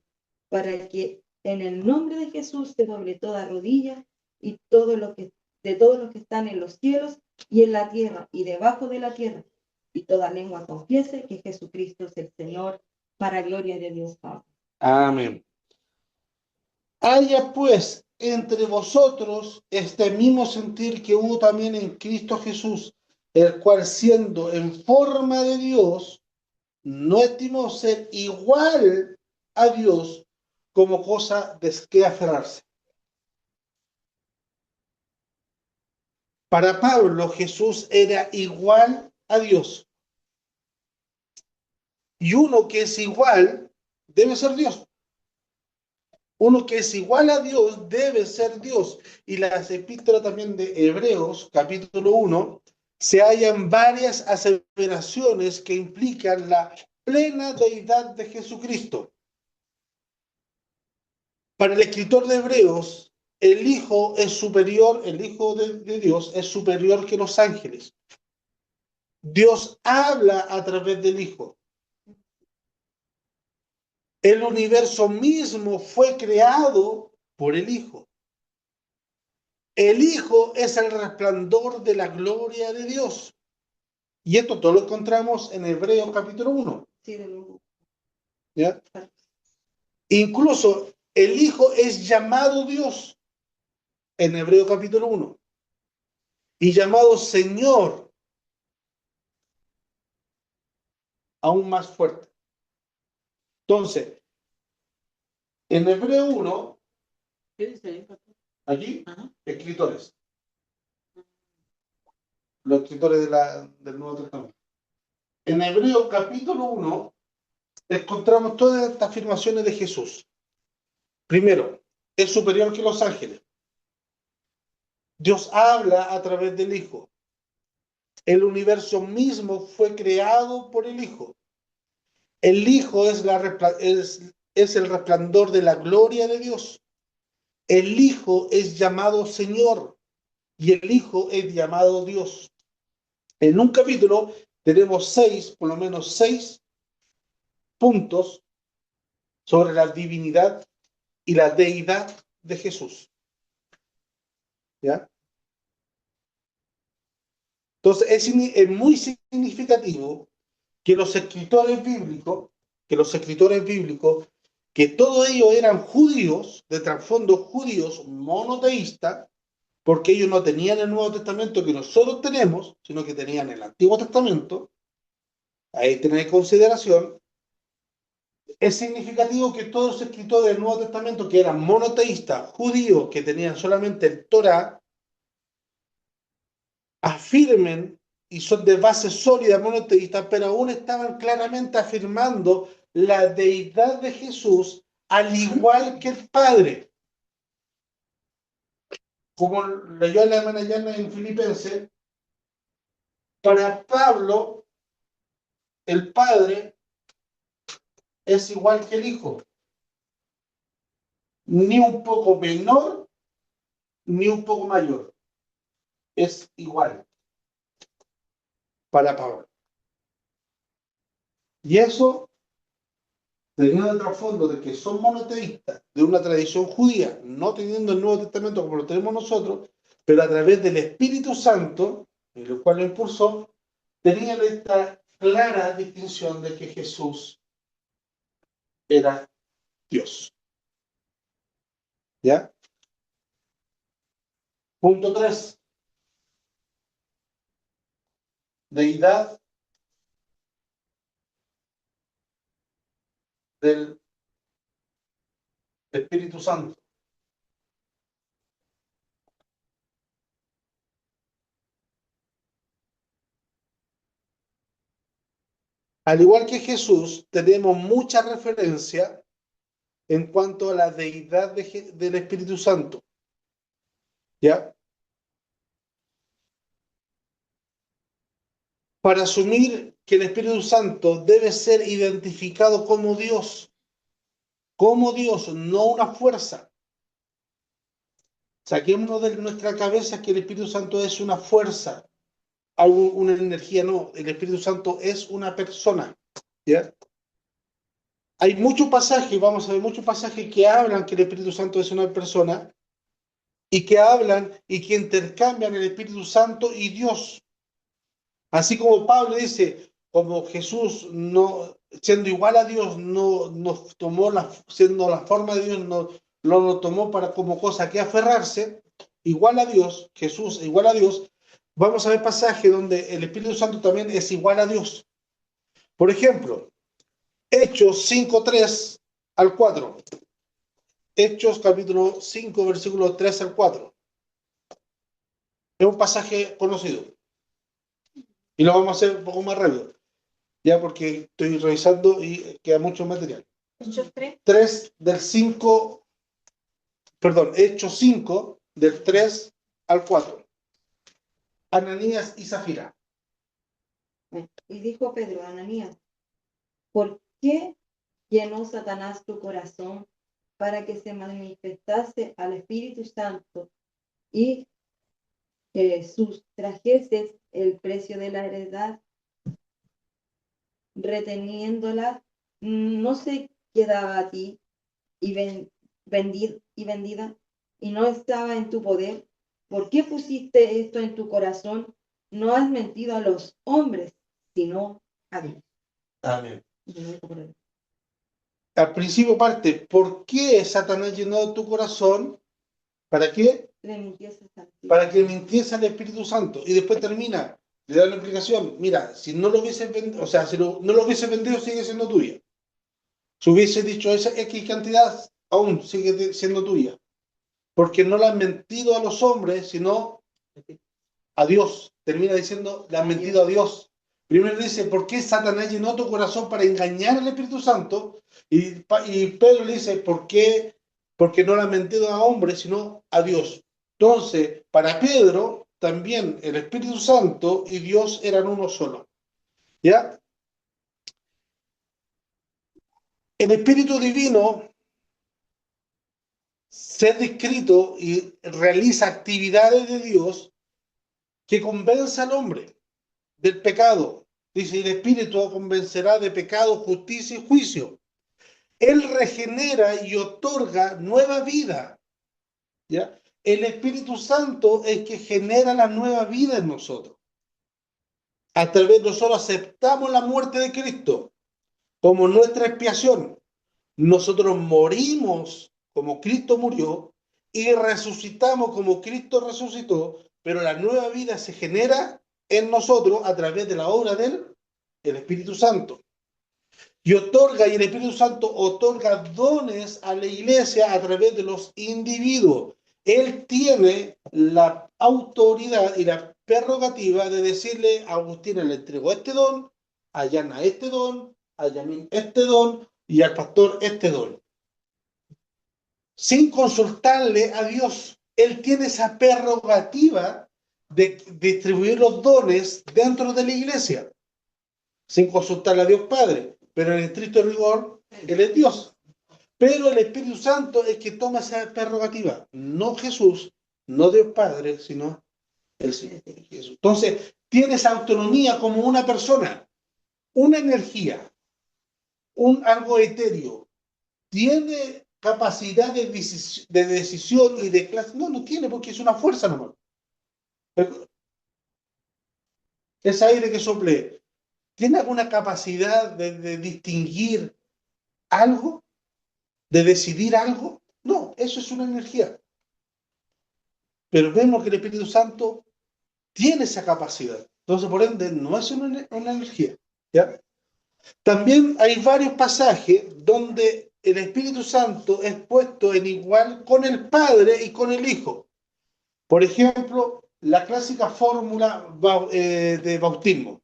para que en el nombre de Jesús se doble toda rodilla y de todos los que están en los cielos y en la tierra y debajo de la tierra, y toda lengua confiese que Jesucristo es el Señor, para gloria de Dios Padre. Amén. Haya pues entre vosotros este mismo sentir que hubo también en Cristo Jesús, el cual siendo en forma de Dios, no estimó ser igual a Dios como cosa de que aferrarse. Para Pablo, Jesús era igual a Dios. Y uno que es igual debe ser Dios. Uno que es igual a Dios debe ser Dios. Y las epístolas también de Hebreos, capítulo 1, se hallan varias aseveraciones que implican la plena deidad de Jesucristo. Para el escritor de Hebreos, el Hijo es superior, el Hijo de Dios es superior que los ángeles. Dios habla a través del Hijo. El universo mismo fue creado por el Hijo. El Hijo es el resplandor de la gloria de Dios. Y esto todo lo encontramos en Hebreos capítulo 1. Sí, de nuevo. ¿Ya? Incluso el Hijo es llamado Dios en Hebreos capítulo 1. Y llamado Señor aún más fuerte. Entonces, en Hebreo 1, ¿Qué dice ahí, pastor? aquí, Ajá. escritores. Los escritores del Nuevo Testamento. En Hebreo capítulo 1, encontramos todas estas afirmaciones de Jesús. Primero, es superior que los ángeles. Dios habla a través del Hijo. El universo mismo fue creado por el Hijo. El Hijo es el resplandor de la gloria de Dios. El Hijo es llamado Señor y el Hijo es llamado Dios. En un capítulo tenemos por lo menos seis puntos sobre la divinidad y la deidad de Jesús. ¿Ya? Entonces es muy significativo que los escritores bíblicos, que todos ellos eran judíos, de trasfondo judíos monoteístas, porque ellos no tenían el Nuevo Testamento que nosotros tenemos, sino que tenían el Antiguo Testamento. Ahí tenéis consideración. Es significativo que todos los escritores del Nuevo Testamento, que eran monoteístas, judíos, que tenían solamente el Torá, afirmen y son de base sólida monoteísta, pero aún estaban claramente afirmando la deidad de Jesús al igual que el Padre. Como leyó la hermana Yana en Filipenses, para Pablo, el Padre es igual que el Hijo. Ni un poco menor, ni un poco mayor. Es igual para Pablo. Y eso, teniendo el trasfondo de que son monoteístas, de una tradición judía, no teniendo el Nuevo Testamento como lo tenemos nosotros, pero a través del Espíritu Santo, en el cual lo impulsó, tenían esta clara distinción de que Jesús era Dios. ¿Ya? Punto 3. Deidad del Espíritu Santo. Al igual que Jesús, tenemos mucha referencia en cuanto a la deidad del Espíritu Santo. ¿Ya? Para asumir que el Espíritu Santo debe ser identificado como Dios, no una fuerza. Saquémonos de nuestra cabeza que el Espíritu Santo es una fuerza, una energía, no, el Espíritu Santo es una persona, ¿ya? Hay muchos pasajes, vamos a ver muchos pasajes que hablan que el Espíritu Santo es una persona y que hablan y que intercambian el Espíritu Santo y Dios. Así como Pablo dice, como Jesús no, siendo igual a Dios, no nos tomó siendo la forma de Dios, no lo tomó para como cosa que aferrarse, igual a Dios, Jesús igual a Dios, vamos a ver pasajes donde el Espíritu Santo también es igual a Dios. Por ejemplo, Hechos 5:3 al 4. Hechos capítulo 5, versículos 3 al 4. Es un pasaje conocido. Y lo vamos a hacer un poco más rápido, ya porque estoy revisando y queda mucho material. Hechos 3. 3 del 5, perdón, Hechos 5, del 3 al 4. Ananías y Zafira. Y dijo Pedro a Ananías, ¿por qué llenó Satanás tu corazón para que se manifestase al Espíritu Santo y sustrajeses el precio de la heredad, reteniéndola, no se quedaba a ti y vendida, y no estaba en tu poder? ¿Por qué pusiste esto en tu corazón? No has mentido a los hombres, sino a Dios. Amén. Al principio parte, ¿por qué Satanás llenó tu corazón? ¿Para qué? Le mintiese a ti. Para que mintiese al Espíritu Santo. Y después termina, le da la explicación. Mira, si no lo hubiese vendido, o sea, si no lo hubiese vendido, sigue siendo tuya. Si hubiese dicho esa X cantidad, aún sigue siendo tuya. Porque no le han mentido a los hombres, sino a Dios. Termina diciendo, le han mentido a Dios. Primero dice, ¿por qué Satanás llenó tu corazón para engañar al Espíritu Santo? Y Pedro le dice, ¿por qué? Porque no le han mentido a hombres, sino a Dios. Entonces, para Pedro, también el Espíritu Santo y Dios eran uno solo. ¿Ya? El Espíritu Divino se ha descrito y realiza actividades de Dios que convence al hombre del pecado. Dice, el Espíritu convencerá de pecado, justicia y juicio. Él regenera y otorga nueva vida. ¿Ya? El Espíritu Santo es que genera la nueva vida en nosotros. A través de nosotros aceptamos la muerte de Cristo como nuestra expiación. Nosotros morimos como Cristo murió y resucitamos como Cristo resucitó, pero la nueva vida se genera en nosotros a través de la obra del Espíritu Santo. Y el Espíritu Santo otorga dones a la iglesia a través de los individuos. Él tiene la autoridad y la prerrogativa de decirle a Agustín le entregó este don, a Yana este don, a Yamin este don y al pastor este don. Sin consultarle a Dios. Él tiene esa prerrogativa de distribuir los dones dentro de la iglesia, sin consultarle a Dios Padre. Pero en estricto rigor, Él es Dios. Pero el Espíritu Santo es que toma esa prerrogativa. No Jesús, no Dios Padre, sino el Señor Jesús. Entonces, tiene esa autonomía como una persona, una energía, algo etéreo. Tiene capacidad de decisión y de clase. No, no tiene porque es una fuerza nomás. Ese aire que sople, ¿tiene alguna capacidad de distinguir algo? ¿De decidir algo? No, eso es una energía. Pero vemos que el Espíritu Santo tiene esa capacidad. Entonces, por ende, no es una energía. ¿Ya? También hay varios pasajes donde el Espíritu Santo es puesto en igual con el Padre y con el Hijo. Por ejemplo, la clásica fórmula de bautismo.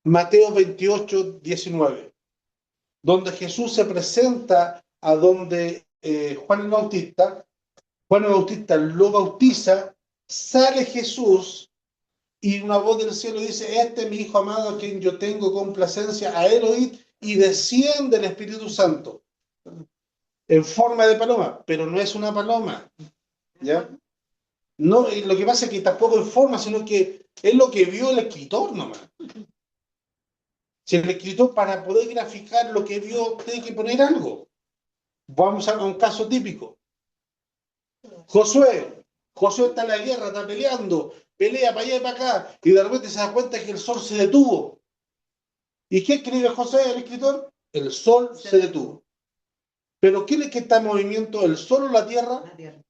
Mateo 28, 19. Donde Jesús se presenta a donde Juan el Bautista lo bautiza, sale Jesús y una voz del cielo dice, este es mi Hijo amado a quien yo tengo complacencia, a él oíd, y desciende el Espíritu Santo en forma de paloma, pero no es una paloma, ¿ya? No, lo que pasa es que tampoco en forma, sino que es lo que vio el escritor nomás. Si el escritor, para poder graficar lo que vio, tiene que poner algo. Vamos a un caso típico. Josué está en la guerra, está peleando, pelea para allá y para acá, y de repente se da cuenta que el sol se detuvo. ¿Y qué escribe José, el escritor? El sol se detuvo. ¿Pero quién es que está en movimiento? ¿El sol o la tierra? La tierra.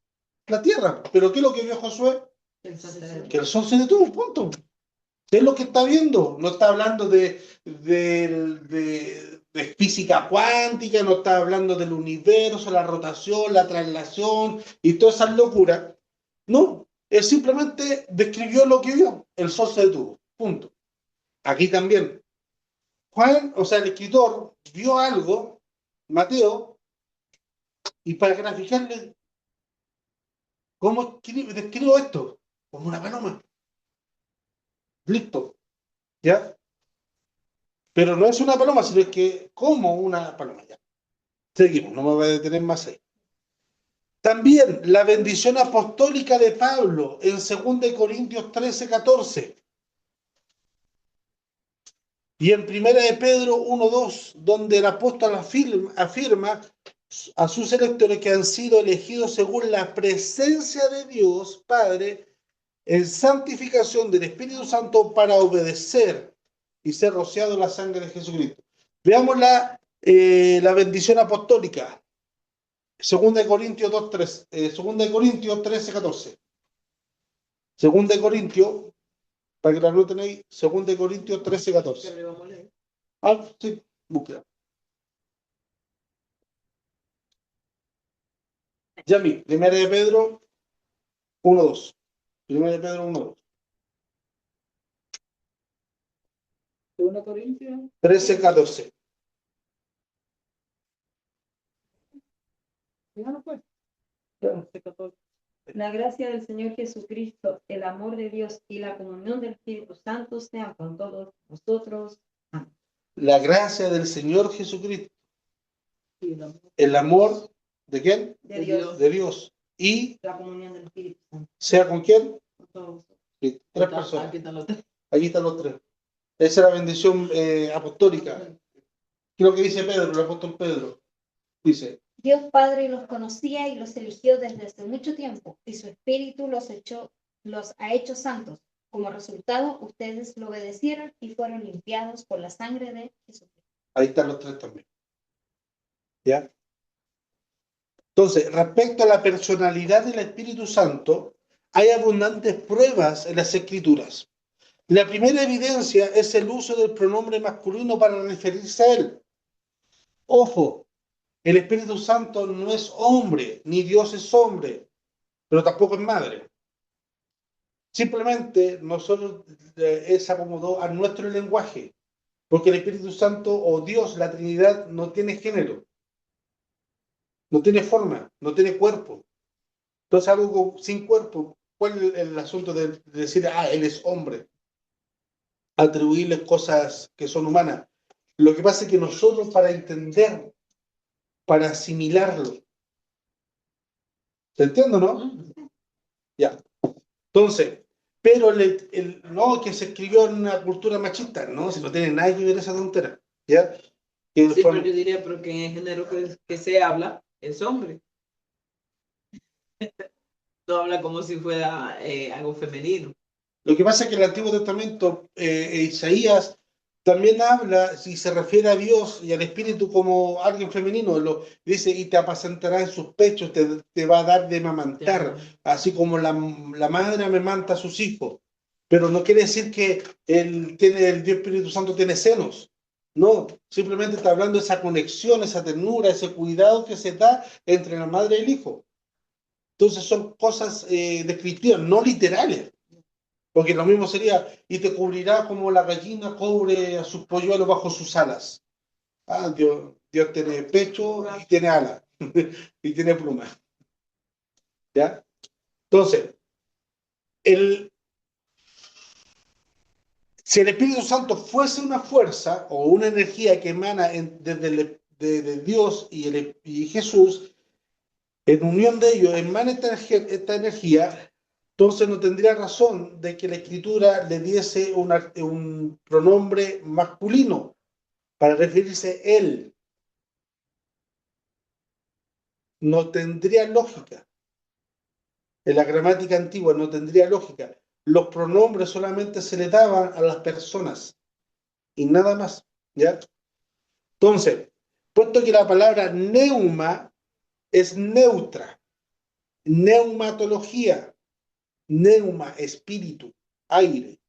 La tierra. ¿Pero qué es lo que vio Josué? El sol se detuvo. Que el sol se detuvo, punto. ¿Qué es lo que está viendo? No está hablando de física cuántica, no está hablando del universo, la rotación, la traslación y todas esas locuras. No, él simplemente describió lo que vio. El sol se detuvo, punto. Aquí también. Juan, o sea, el escritor vio algo, Mateo, y para graficarle cómo describo esto, como una paloma. Listo, ¿ya? Pero no es una paloma, sino es que como una paloma. Ya. Seguimos, no me voy a detener más ahí. También la bendición apostólica de Pablo en 2 Corintios 13:14. Y en 1 de Pedro 1:2, donde el apóstol afirma a sus electores que han sido elegidos según la presencia de Dios Padre en santificación del Espíritu Santo para obedecer y ser rociado en la sangre de Jesucristo. Veamos la bendición apostólica. 2 Corintios 2:3, 2 Corintios 13:14. 2 Corintios, para que la anoten ahí, 2 Corintios 13:14. Ah, sí, búsqueda. Yami, 1 de Pedro 1:2. 1 de Pedro 1:2. 2 Corintios 13:14. ya no fue. La gracia del Señor Jesucristo, el amor de Dios y la comunión del Espíritu Santo sean con todos vosotros. Amén. La gracia del Señor Jesucristo, Sí, no. el amor de quién? De Dios, De Dios. Y la comunión del Espíritu Santo. sea con quién? Con todos vosotros. Sí, tres personas. Aquí están los tres. Allí están los tres. Esa es la bendición apostólica. ¿Qué es lo que dice Pedro, el apóstol Pedro? Dice, Dios Padre los conocía y los eligió desde hace mucho tiempo, y su Espíritu los ha hecho santos. Como resultado, ustedes lo obedecieron y fueron limpiados por la sangre de Jesucristo. ahí están los tres también. ¿Ya? Entonces, respecto a la personalidad del Espíritu Santo, hay abundantes pruebas en las Escrituras. La primera evidencia es el uso del pronombre masculino para referirse a él. Ojo, el Espíritu Santo no es hombre, ni Dios es hombre, pero tampoco es madre. Simplemente nosotros se acomodó a nuestro lenguaje, porque el Espíritu Santo o Dios, la Trinidad, no tiene género, no tiene forma, no tiene cuerpo. Entonces algo sin cuerpo, ¿cuál es el asunto de decir, él es hombre? Atribuirles cosas que son humanas. Lo que pasa es que nosotros para entender, para asimilarlo, ¿se entiende, no? Ya. Entonces, pero no que se escribió en una cultura machista, no, si no tiene nada que ver esa tontera, ¿ya? Que Sí, pero yo diría, porque en el género que se habla es hombre. No habla como si fuera algo femenino. Lo que pasa es que el Antiguo Testamento, Isaías, también habla, si se refiere a Dios y al Espíritu como alguien femenino, dice, y te apacentará en sus pechos, te va a dar de mamantar, así como la madre amamanta a sus hijos. Pero no quiere decir que el Dios Espíritu Santo tiene senos. No, simplemente está hablando de esa conexión, esa ternura, ese cuidado que se da entre la madre y el hijo. Entonces son cosas descriptivas, no literales. Porque lo mismo sería, y te cubrirá como la gallina cubre a sus polluelos bajo sus alas. Dios tiene pecho y tiene alas, y tiene plumas. ¿Ya? Entonces, si el Espíritu Santo fuese una fuerza o una energía que emana de Dios y Jesús, en unión de ellos emana esta energía, entonces no tendría razón de que la Escritura le diese un pronombre masculino, para referirse él. No tendría lógica. En la gramática antigua no tendría lógica. Los pronombres solamente se le daban a las personas y nada más, ¿ya? Entonces, puesto que la palabra neuma es neutra, neumatología, neuma, espíritu, aire,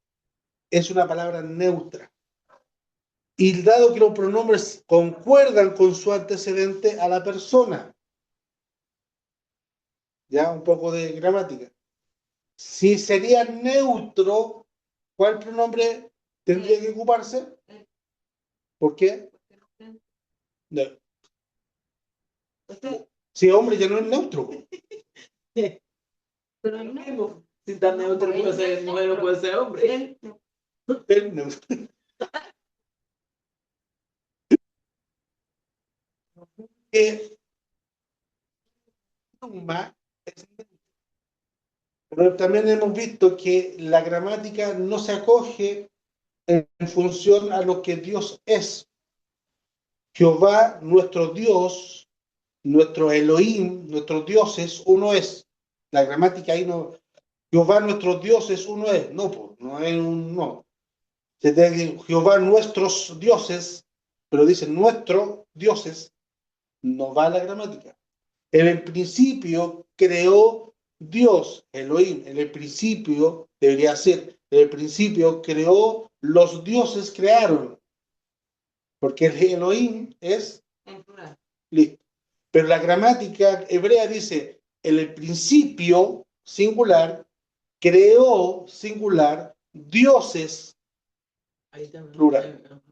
es una palabra neutra. Y dado que los pronombres concuerdan con su antecedente a la persona, ya un poco de gramática. Si sería neutro, ¿cuál pronombre tendría que ocuparse? ¿Por qué? No. Si hombre ya no es neutro. Pero no, si está neutro puede ser mujer o puede ser hombre. El neutro. Neuma es neutro. Pero también hemos visto que la gramática no se acoge en función a lo que Dios es. Jehová, nuestro Dios, nuestro Elohim, nuestros dioses, uno es. La gramática ahí no. Jehová, nuestro dioses, uno es. No, pues, no es un no. Se te dice Jehová, nuestros dioses, pero dice nuestros dioses, no va a la gramática. En el principio creó Dios, Elohim. En el principio, debería ser, en el principio creó, los dioses crearon. Porque el Elohim es listo. Pero la gramática hebrea dice, en el principio, singular, creó, singular, dioses, plural.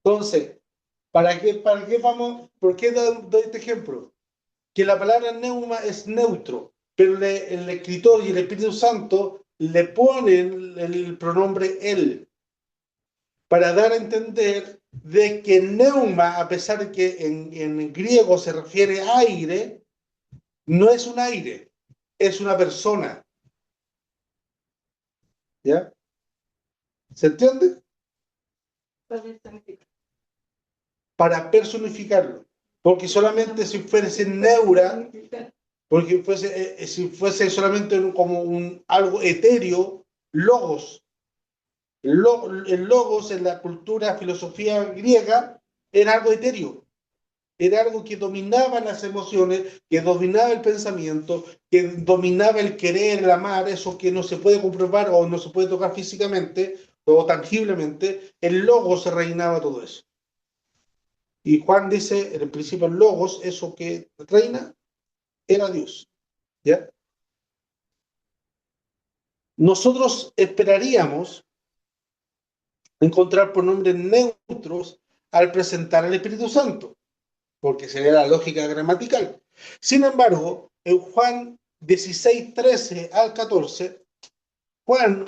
Entonces, ¿para qué vamos? ¿Por qué doy este ejemplo? Que la palabra neuma es neutro, pero el escritor y el Espíritu Santo le ponen el pronombre él, para dar a entender de que neuma, a pesar de que en griego se refiere a aire, no es un aire, es una persona. ¿Ya? ¿Se entiende? Para personificarlo. Porque solamente si fuese neura, porque si fuese solamente como algo etéreo, logos. El logos en la cultura, filosofía griega, era algo etéreo. Era algo que dominaba las emociones, que dominaba el pensamiento, que dominaba el querer, el amar, eso que no se puede comprobar o no se puede tocar físicamente o tangiblemente. El logos se reinaba todo eso. Y Juan dice, en el principio el logos, eso que reina, era Dios. ¿Ya? Nosotros esperaríamos encontrar pronombres neutros al presentar al Espíritu Santo, porque sería la lógica gramatical. Sin embargo, en Juan 16, 13 al 14, Juan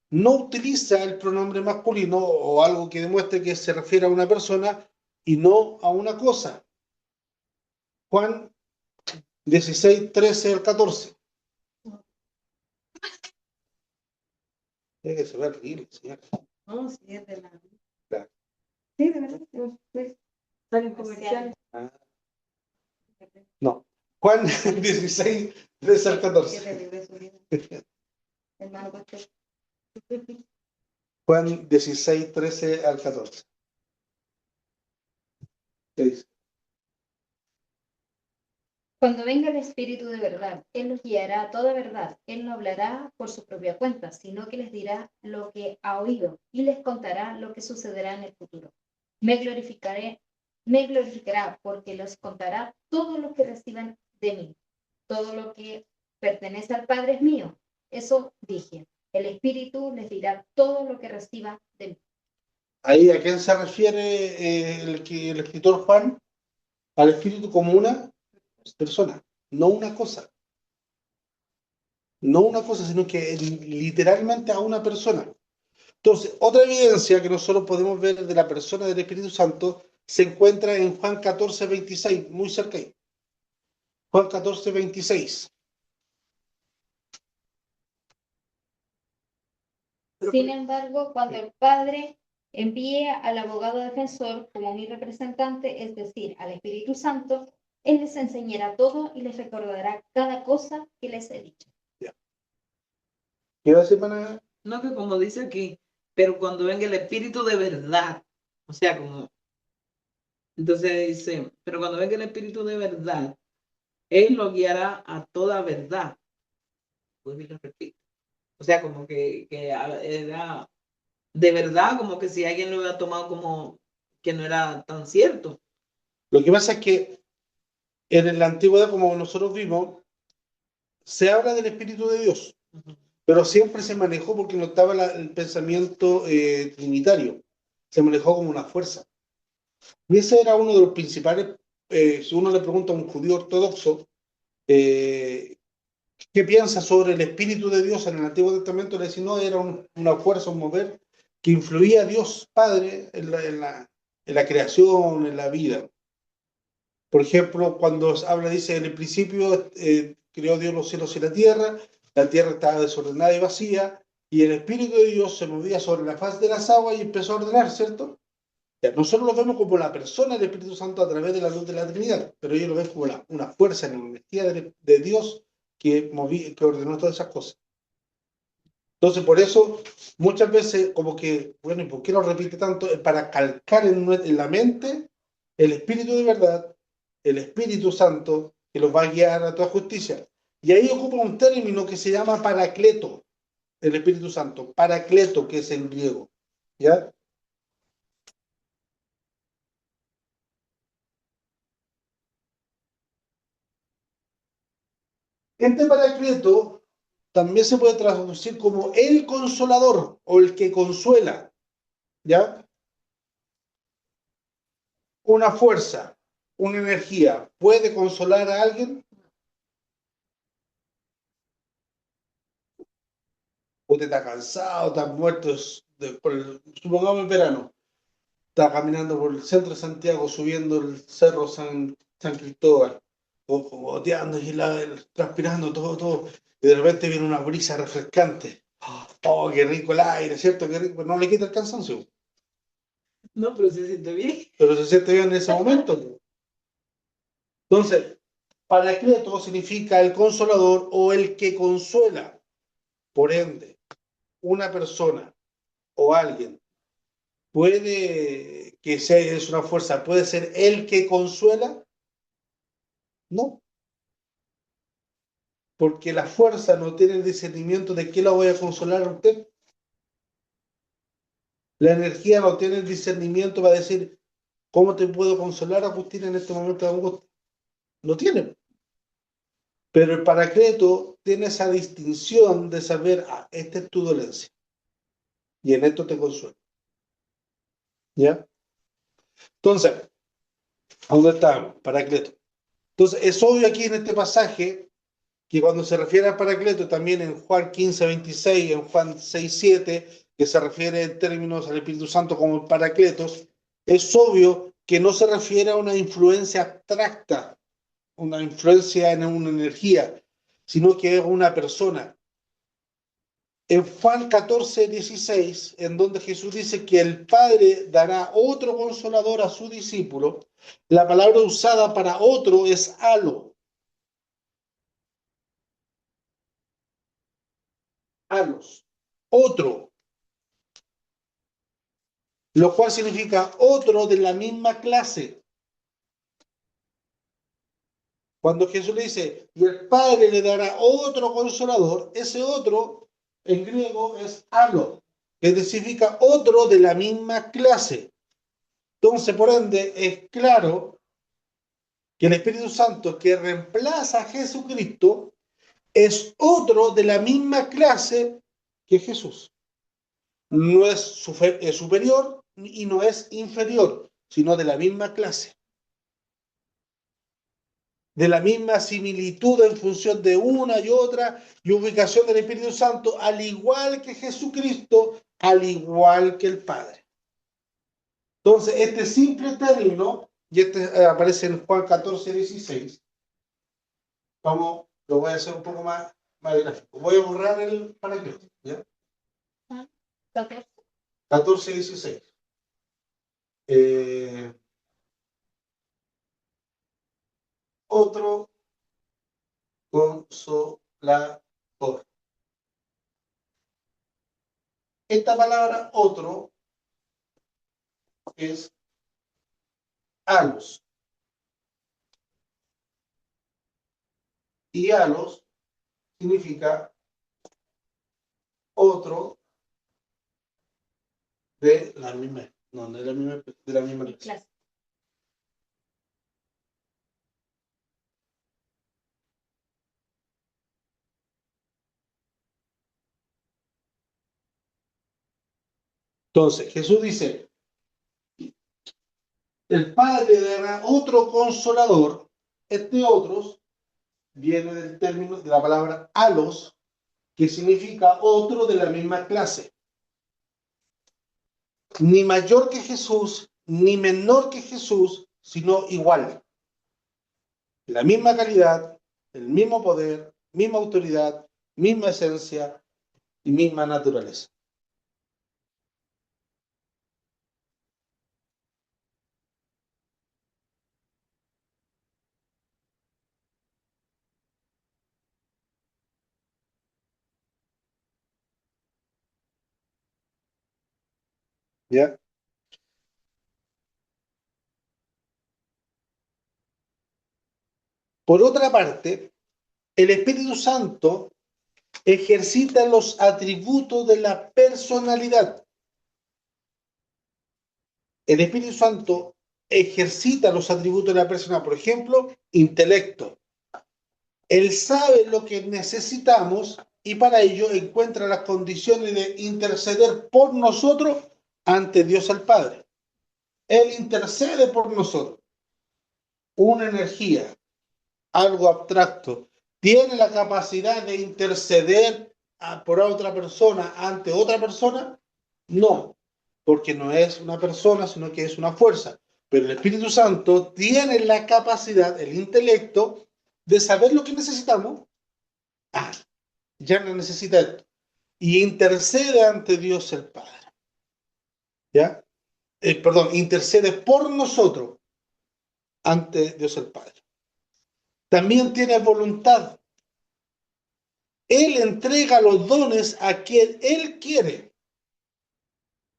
no utiliza el pronombre masculino o algo que demuestre que se refiere a una persona y no a una cosa. Juan 16, 13 al 14. Tiene que ser horrible, señor. No, sí, es de la... Claro. Sí, de verdad. Pues, salen comerciales. Ah, no. Juan 16, 13 al 14. Hermano pastor. Juan 16, 13 al 14. ¿Qué dice? Cuando venga el Espíritu de verdad, Él los guiará a toda verdad. Él no hablará por su propia cuenta, sino que les dirá lo que ha oído y les contará lo que sucederá en el futuro. Me glorificará porque les contará todo lo que reciban de mí. Todo lo que pertenece al Padre es mío. Eso dije. El Espíritu les dirá todo lo que reciba de mí. Ahí, ¿a quién se refiere el escritor Juan? Al Espíritu como una persona, no una cosa. No una cosa, sino que literalmente a una persona. Entonces, otra evidencia que nosotros podemos ver de la persona del Espíritu Santo se encuentra en Juan 14, 26, muy cerca ahí. Juan 14, 26. Sin embargo, cuando el Padre envíe al abogado defensor como mi representante, es decir, al Espíritu Santo. Él les enseñará todo y les recordará cada cosa que les he dicho. ¿Qué va a decir, hermana? No, que como dice aquí, pero cuando venga el Espíritu de verdad, o sea, como, entonces dice, pero cuando venga el Espíritu de verdad, Él lo guiará a toda verdad. Vuelvo y lo repito. O sea, como que era de verdad, como que si alguien lo hubiera tomado como que no era tan cierto. Lo que pasa es que en la antigüedad, como nosotros vimos, se habla del Espíritu de Dios, pero siempre se manejó porque no estaba el pensamiento trinitario, se manejó como una fuerza. Y ese era uno de los principales, si uno le pregunta a un judío ortodoxo, eh, ¿qué piensa sobre el Espíritu de Dios en el Antiguo Testamento? Le decía, no, era una fuerza, un mover que influía a Dios Padre en la creación, en la vida. Por ejemplo, cuando habla, dice, en el principio creó Dios los cielos y la tierra estaba desordenada y vacía, y el Espíritu de Dios se movía sobre la faz de las aguas y empezó a ordenar, ¿cierto? Ya, nosotros lo vemos como la persona del Espíritu Santo a través de la luz de la Trinidad, pero ellos lo ven como una fuerza, una energía de Dios que ordenó todas esas cosas. Entonces, por eso, muchas veces, como que, bueno, ¿y por qué lo repite tanto? Es para calcar en la mente el Espíritu de verdad, el Espíritu Santo, que los va a guiar a toda justicia. Y ahí ocupa un término que se llama paracleto, el Espíritu Santo, paracleto, que es en griego, ¿ya? Este paracleto también se puede traducir como el consolador o el que consuela, ¿ya? Una fuerza, una energía, ¿puede consolar a alguien? Usted está cansado, está muerto, supongamos el verano, está caminando por el centro de Santiago, subiendo el cerro San Cristóbal, o goteando y transpirando todo, y de repente viene una brisa refrescante. Oh, qué rico el aire, ¿cierto? Qué rico. No le quita el cansancio, No, pero se siente bien. pero se siente bien en ese momento. Entonces, paracleto significa el consolador o el que consuela. Por ende, una persona o alguien puede que sea es una fuerza, puede ser el que consuela, no, porque la fuerza no tiene el discernimiento de qué la voy a consolar a usted. La energía no tiene el discernimiento para decir cómo te puedo consolar, Agustín, en este momento de angustia. No tiene. Pero el paracleto tiene esa distinción de saber, ah, esta es tu dolencia y en esto te consuelo. ¿Ya? Entonces, ¿a dónde estamos? Paracleto. Entonces, es obvio aquí en este pasaje que cuando se refiere al Paracleto, también en Juan 15:26, en Juan 6:7, que se refiere en términos al Espíritu Santo como Paracletos, es obvio que no se refiere a una influencia abstracta, una influencia en una energía, sino que es una persona. En Juan 14:16, en donde Jesús dice que el Padre dará otro consolador a su discípulo, la palabra usada para otro es halo. Halos. Otro. Lo cual significa otro de la misma clase. Cuando Jesús le dice, y el Padre le dará otro consolador, ese otro en griego es halo, que significa otro de la misma clase. Entonces, por ende, es claro que el Espíritu Santo que reemplaza a Jesucristo es otro de la misma clase que Jesús. No es superior y no es inferior, sino de la misma clase, de la misma similitud en función de una y otra y ubicación del Espíritu Santo, al igual que Jesucristo, al igual que el Padre. Entonces, este simple término, y este aparece en Juan 14:16, vamos, lo voy a hacer un poco más gráfico. Voy a borrar el paracleto, ¿ya? 14:16. Otro consolador. Esta palabra otro es alos. Y alos significa otro de la misma, no de la misma, de la misma clase. Clase. Entonces, Jesús dice, el Padre dará otro consolador. Este otros viene del término de la palabra alos, que significa otro de la misma clase. Ni mayor que Jesús, ni menor que Jesús, sino igual. La misma calidad, el mismo poder, misma autoridad, misma esencia y misma naturaleza. ¿Ya? Por otra parte, el Espíritu Santo ejercita los atributos de la personalidad. El Espíritu Santo ejercita los atributos de la persona, por ejemplo, intelecto. Él sabe lo que necesitamos y para ello encuentra las condiciones de interceder por nosotros ante Dios el Padre. Él intercede por nosotros. Una energía, algo abstracto, tiene la capacidad de interceder por otra persona ante otra persona. No, porque no es una persona, sino que es una fuerza. Pero el Espíritu Santo tiene la capacidad, el intelecto, de saber lo que necesitamos. Ah, ya no necesita esto. Y intercede ante Dios el Padre. ¿Ya? Perdón, intercede por nosotros ante Dios el Padre. También tiene voluntad. Él entrega los dones a quien Él quiere,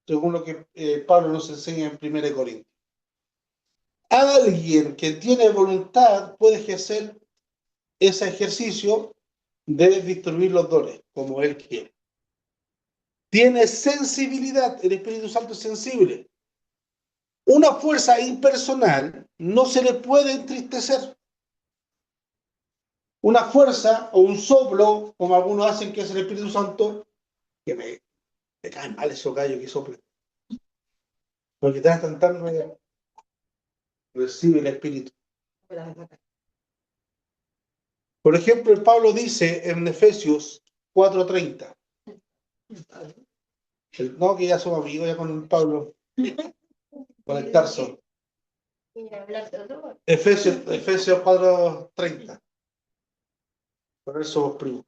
según lo que Pablo nos enseña en 1 Corintios. Alguien que tiene voluntad puede ejercer ese ejercicio de distribuir los dones, como Él quiere. Tiene sensibilidad, el Espíritu Santo es sensible. Una fuerza impersonal no se le puede entristecer. Una fuerza o un soplo, como algunos hacen que es el Espíritu Santo, que me caen mal esos gallos que soplan. Porque tan recibe el Espíritu. Por ejemplo, el Pablo dice en Efesios 4:30. No, que ya somos amigos ya con el Pablo. Conectarse. Efesios 4:30. Por eso somos primos.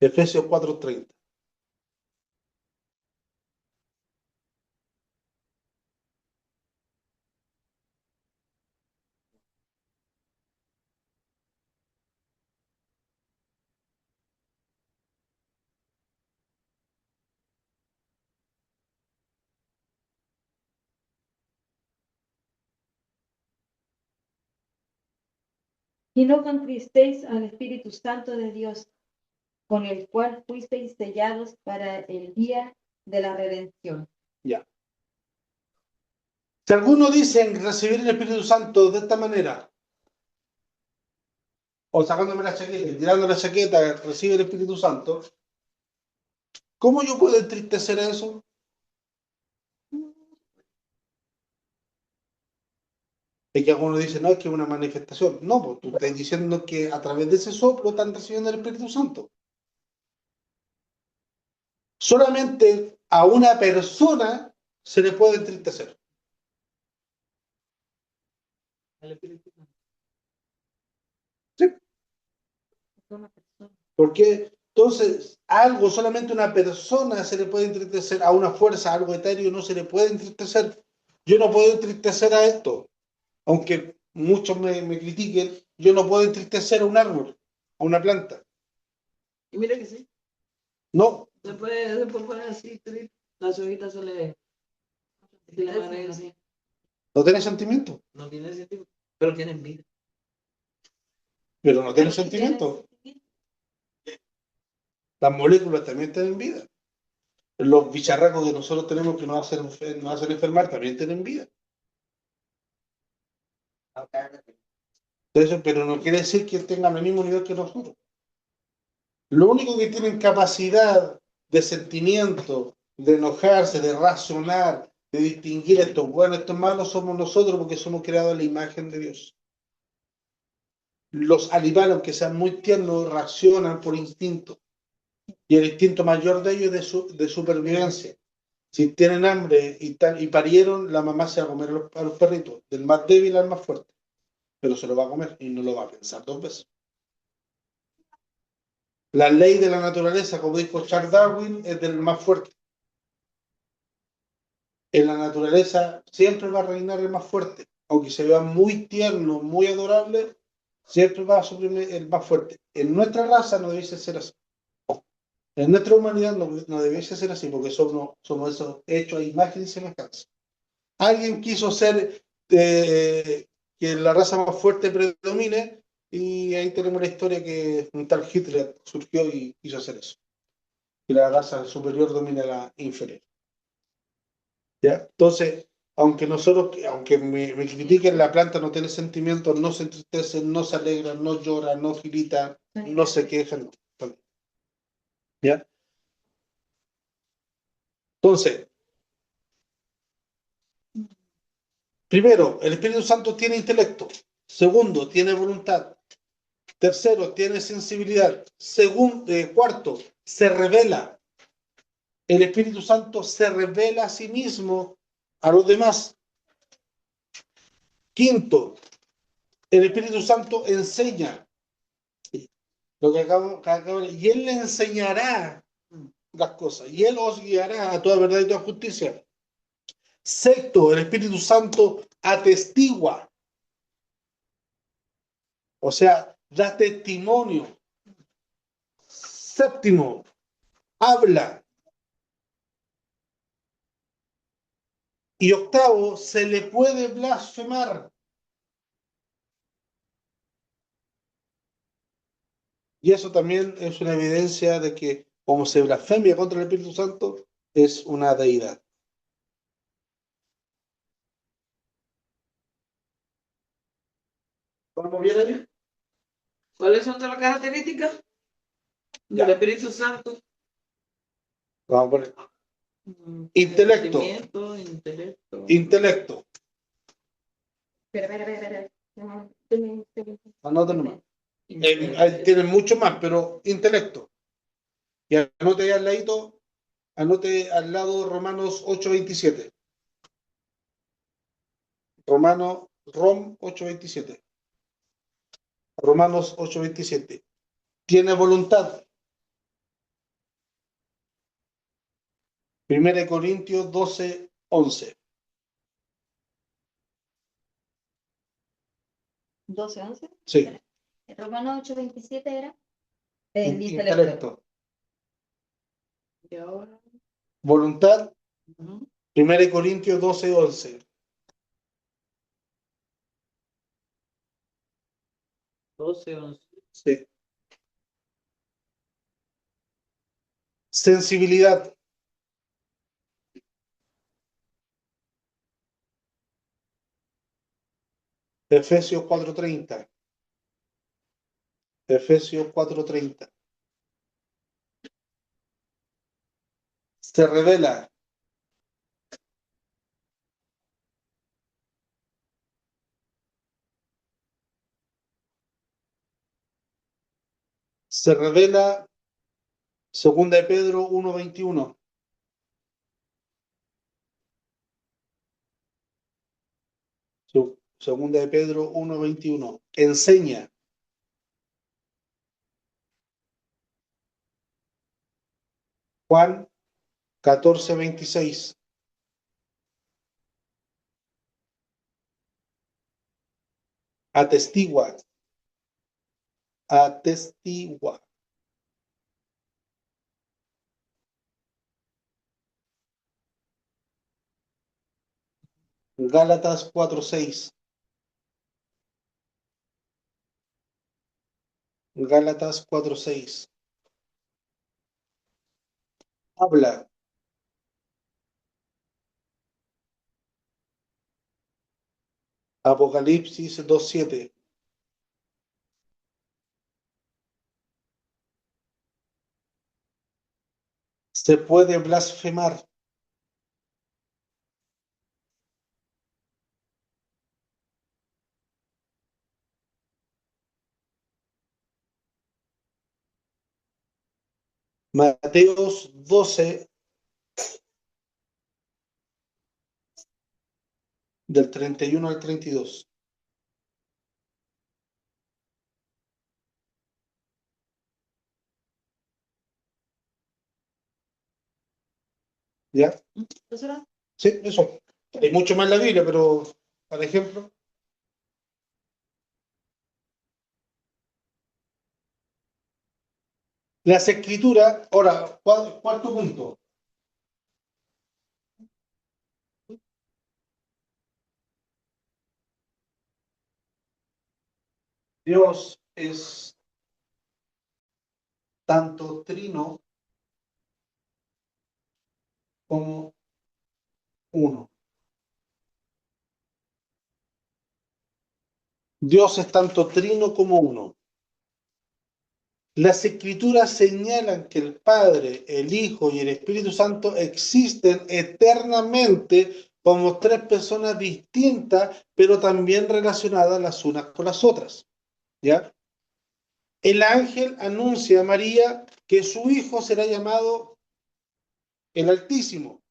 Efesios 4:30. Y no contristéis al Espíritu Santo de Dios, con el cual fuisteis sellados para el día de la redención. Ya. Si algunos dicen recibir el Espíritu Santo de esta manera, o sacándome la chaqueta y tirando la chaqueta, recibe el Espíritu Santo, ¿cómo yo puedo entristecer a eso? Es que algunos dicen, no, es que es una manifestación. No, pues tú estás diciendo que a través de ese soplo están recibiendo el Espíritu Santo. Solamente a una persona se le puede entristecer. Sí. ¿Por qué? Entonces, algo, solamente una persona se le puede entristecer, a una fuerza, a algo etéreo no se le puede entristecer. Yo no puedo entristecer a esto, aunque muchos me critiquen, yo no puedo entristecer a un árbol, a una planta. Y mira que sí, No, se puede poner así, triste. Las hojitas se le amargan así. no tiene sentimiento, No tiene sentido, pero tienen vida. pero no tiene sentimiento. Las moléculas también tienen vida. Los bicharracos que nosotros tenemos que nos hacen enfermar también tienen vida. Entonces, pero no quiere decir que tengan el mismo nivel que nosotros. Lo único que tienen capacidad de sentimiento, de enojarse, de razonar, de distinguir estos buenos, estos malos, somos nosotros porque somos creados a la imagen de Dios. Los animales, aunque sean muy tiernos, reaccionan por instinto. Y el instinto mayor de ellos es de supervivencia. Si tienen hambre y parieron, la mamá se va a comer a los perritos, del más débil al más fuerte. Pero se lo va a comer y no lo va a pensar dos veces. La ley de la naturaleza, como dijo Charles Darwin, es del más fuerte. En la naturaleza siempre va a reinar el más fuerte. Aunque se vea muy tierno, muy adorable, siempre va a suprimir el más fuerte. En nuestra raza no debiese ser así. En nuestra humanidad no debiese ser así, porque somos esos hechos a imagen y semejanza. Alguien quiso ser que la raza más fuerte predomine, y ahí tenemos la historia que un tal Hitler surgió y quiso hacer eso. Que la raza superior domine a la inferior. ¿Ya? Entonces, aunque me critiquen, la planta no tiene sentimientos, no se entristece, no se alegra, no llora, no grita, no se queja. No. ¿Ya? Entonces, primero, el Espíritu Santo tiene intelecto. Segundo, tiene voluntad. Tercero, tiene sensibilidad. Cuarto, se revela. El Espíritu Santo se revela a sí mismo a los demás. Quinto, el Espíritu Santo enseña. Lo que y Él le enseñará las cosas, y Él os guiará a toda verdad y toda justicia. Sexto, el Espíritu Santo atestigua, o sea, da testimonio. Séptimo, habla. Y octavo, se le puede blasfemar. Y eso también es una evidencia de que, como se blasfemia contra el Espíritu Santo, es una deidad. ¿Vamos bien ahí? ¿Cuáles son todas las características Ya. del Espíritu Santo? Vamos a poner. Intelecto. Intelecto. Intelecto. Espera. Anota nomás. Ahí tienen mucho más, pero intelecto. Y anote ahí al ladito, anote al lado Romanos 8:27. Rom 8:27. Romanos 8:27. Tiene voluntad. 1 Corintios 12:11. 12:11. Sí. Romanos 8:27 era. El intelecto. Intelecto. Y ahora. Voluntad. Ujú. 1 Corintios 12:11. 12, 11. Sí. Sensibilidad. Efesios 4:30. Efesios 4:30. Se revela. Se revela. Segunda de Pedro 1:21. Segunda de Pedro 1:21. Enseña. Juan 14:26. Atestigua, atestigua. Gálatas 4:6. Gálatas 4:6. Habla. Apocalipsis 2:7. Se puede blasfemar. Mateos 12, del 31 al 32. ¿Ya? ¿Eso era? Sí, eso. Hay mucho más en la Biblia, pero, por ejemplo, las escrituras, ahora, cuarto punto. Dios es tanto trino como uno. Dios es tanto trino como uno. Las escrituras señalan que el Padre, el Hijo y el Espíritu Santo existen eternamente como tres personas distintas, pero también relacionadas las unas con las otras. ¿Ya? El ángel anuncia a María que su hijo será llamado el Altísimo,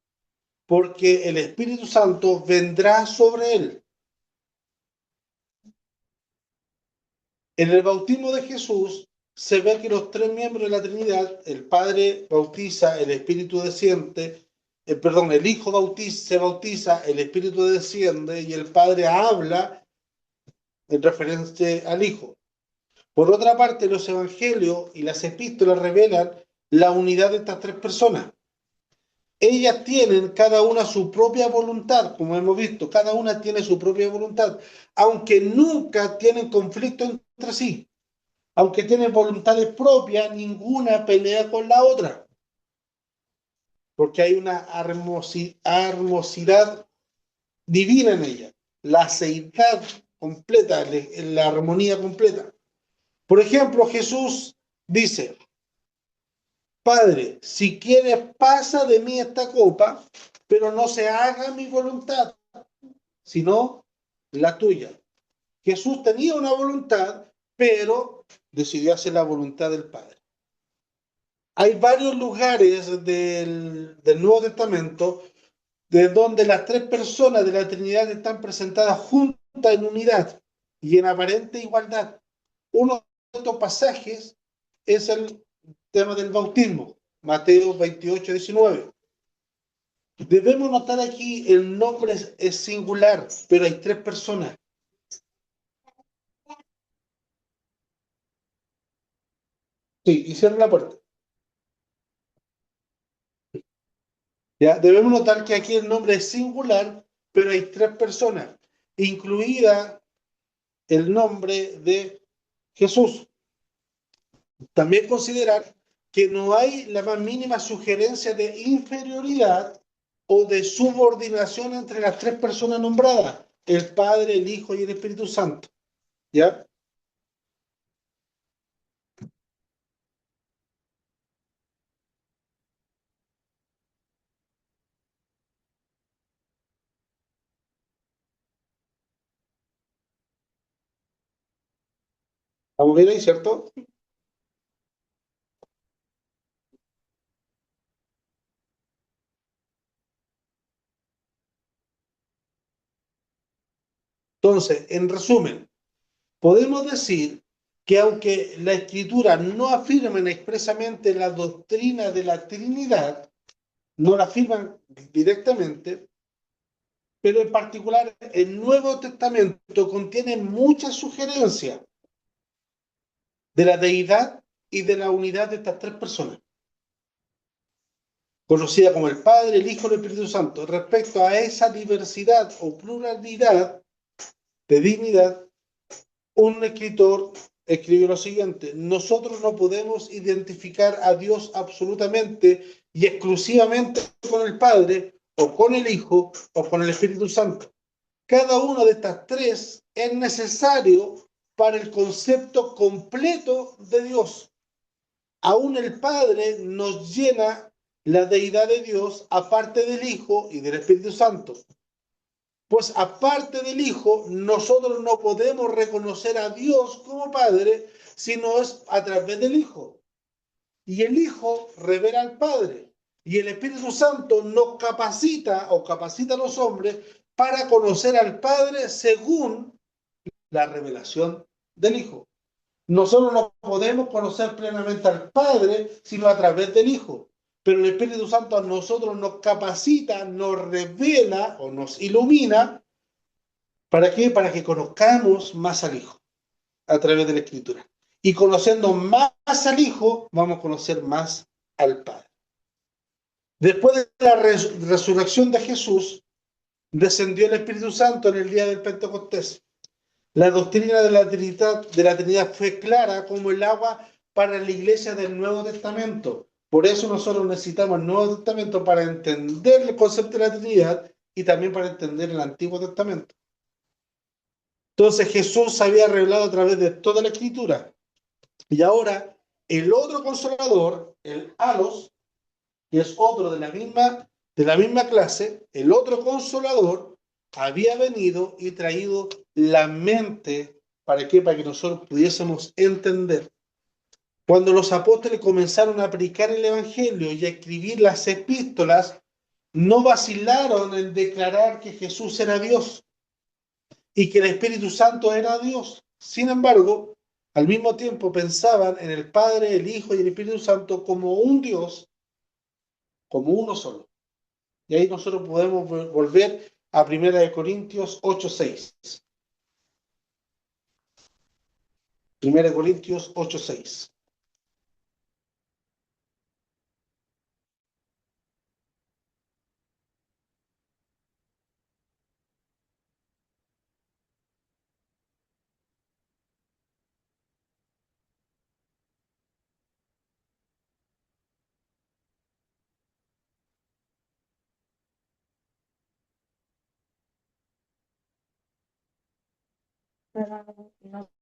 porque el Espíritu Santo vendrá sobre él. En el bautismo de Jesús se ve que los tres miembros de la Trinidad, el Padre bautiza, el Espíritu desciende, el Hijo se bautiza, el Espíritu desciende y el Padre habla en referencia al Hijo. Por otra parte, los evangelios y las epístolas revelan la unidad de estas tres personas. Ellas tienen cada una su propia voluntad, como hemos visto, cada una tiene su propia voluntad, aunque nunca tienen conflicto entre sí. Aunque tienen voluntades propias, ninguna pelea con la otra, porque hay una armoniosidad divina en ella, la seidad completa, la armonía completa. Por ejemplo, Jesús dice, Padre, si quieres pasa de mí esta copa, pero no se haga mi voluntad, sino la tuya. Jesús tenía una voluntad, pero decidió hacer la voluntad del Padre. Hay varios lugares del Nuevo Testamento de donde las tres personas de la Trinidad están presentadas juntas en unidad y en aparente igualdad. Uno de estos pasajes es el tema del bautismo, Mateo 28:19. Debemos notar aquí el nombre es singular, pero hay tres personas. Sí, y cierra la puerta. ¿Ya? Debemos notar que aquí el nombre es singular, pero hay tres personas, incluida el nombre de Jesús. También considerar que no hay la más mínima sugerencia de inferioridad o de subordinación entre las tres personas nombradas, el Padre, el Hijo y el Espíritu Santo. ¿Ya? ¿Vamos bien ahí, cierto? Entonces, en resumen, podemos decir que aunque la Escritura no afirma expresamente la doctrina de la Trinidad, no la afirman directamente, pero en particular el Nuevo Testamento contiene muchas sugerencias de la deidad y de la unidad de estas tres personas, conocida como el Padre, el Hijo y el Espíritu Santo. Respecto a esa diversidad o pluralidad de dignidad, un escritor escribió lo siguiente: nosotros no podemos identificar a Dios absolutamente y exclusivamente con el Padre, o con el Hijo, o con el Espíritu Santo. Cada una de estas tres es necesario para el concepto completo de Dios. Aún el Padre nos llena la deidad de Dios, aparte del Hijo y del Espíritu Santo. Pues aparte del Hijo, nosotros no podemos reconocer a Dios como Padre, sino es a través del Hijo. Y el Hijo revela al Padre. Y el Espíritu Santo nos capacita o capacita a los hombres para conocer al Padre según la revelación del Hijo. Nosotros no podemos conocer plenamente al Padre, sino a través del Hijo. Pero el Espíritu Santo a nosotros nos capacita, nos revela o nos ilumina. ¿Para qué? Para que conozcamos más al Hijo a través de la Escritura. Y conociendo más al Hijo, vamos a conocer más al Padre. Después de la resurrección de Jesús, descendió el Espíritu Santo en el día del Pentecostés. La doctrina de la Trinidad fue clara como el agua para la iglesia del Nuevo Testamento. Por eso nosotros necesitamos el Nuevo Testamento para entender el concepto de la Trinidad y también para entender el Antiguo Testamento. Entonces Jesús se había revelado a través de toda la Escritura. Y ahora el otro Consolador, el Alos, que es otro de la misma clase, el otro Consolador había venido y traído la mente. ¿Para qué? Para que nosotros pudiésemos entender. Cuando los apóstoles comenzaron a predicar el Evangelio y a escribir las epístolas, no vacilaron en declarar que Jesús era Dios y que el Espíritu Santo era Dios. Sin embargo, al mismo tiempo pensaban en el Padre, el Hijo y el Espíritu Santo como un Dios, como uno solo. Y ahí nosotros podemos volver a 1 Corintios 8:6. 1 Corintios 8:6.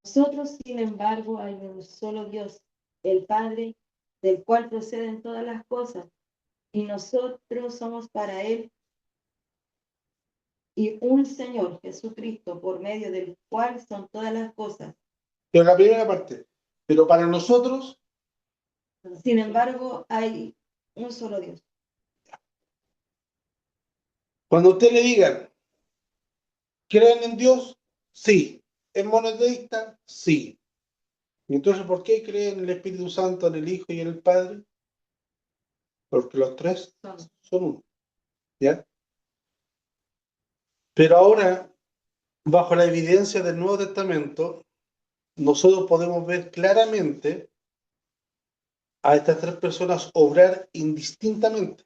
Nosotros, sin embargo, hay un solo Dios, el Padre, del cual proceden todas las cosas, y nosotros somos para Él, y un Señor, Jesucristo, por medio del cual son todas las cosas. Pero la primera parte, pero para nosotros, Sin embargo, hay un solo Dios. cuando usted le digan, ¿creen en Dios? Sí. ¿Es monoteísta? Sí. ¿Y entonces por qué creen en el Espíritu Santo, en el Hijo y en el Padre? Porque los tres son uno. ¿Ya? Pero ahora, bajo la evidencia del Nuevo Testamento, nosotros podemos ver claramente a estas tres personas obrar indistintamente.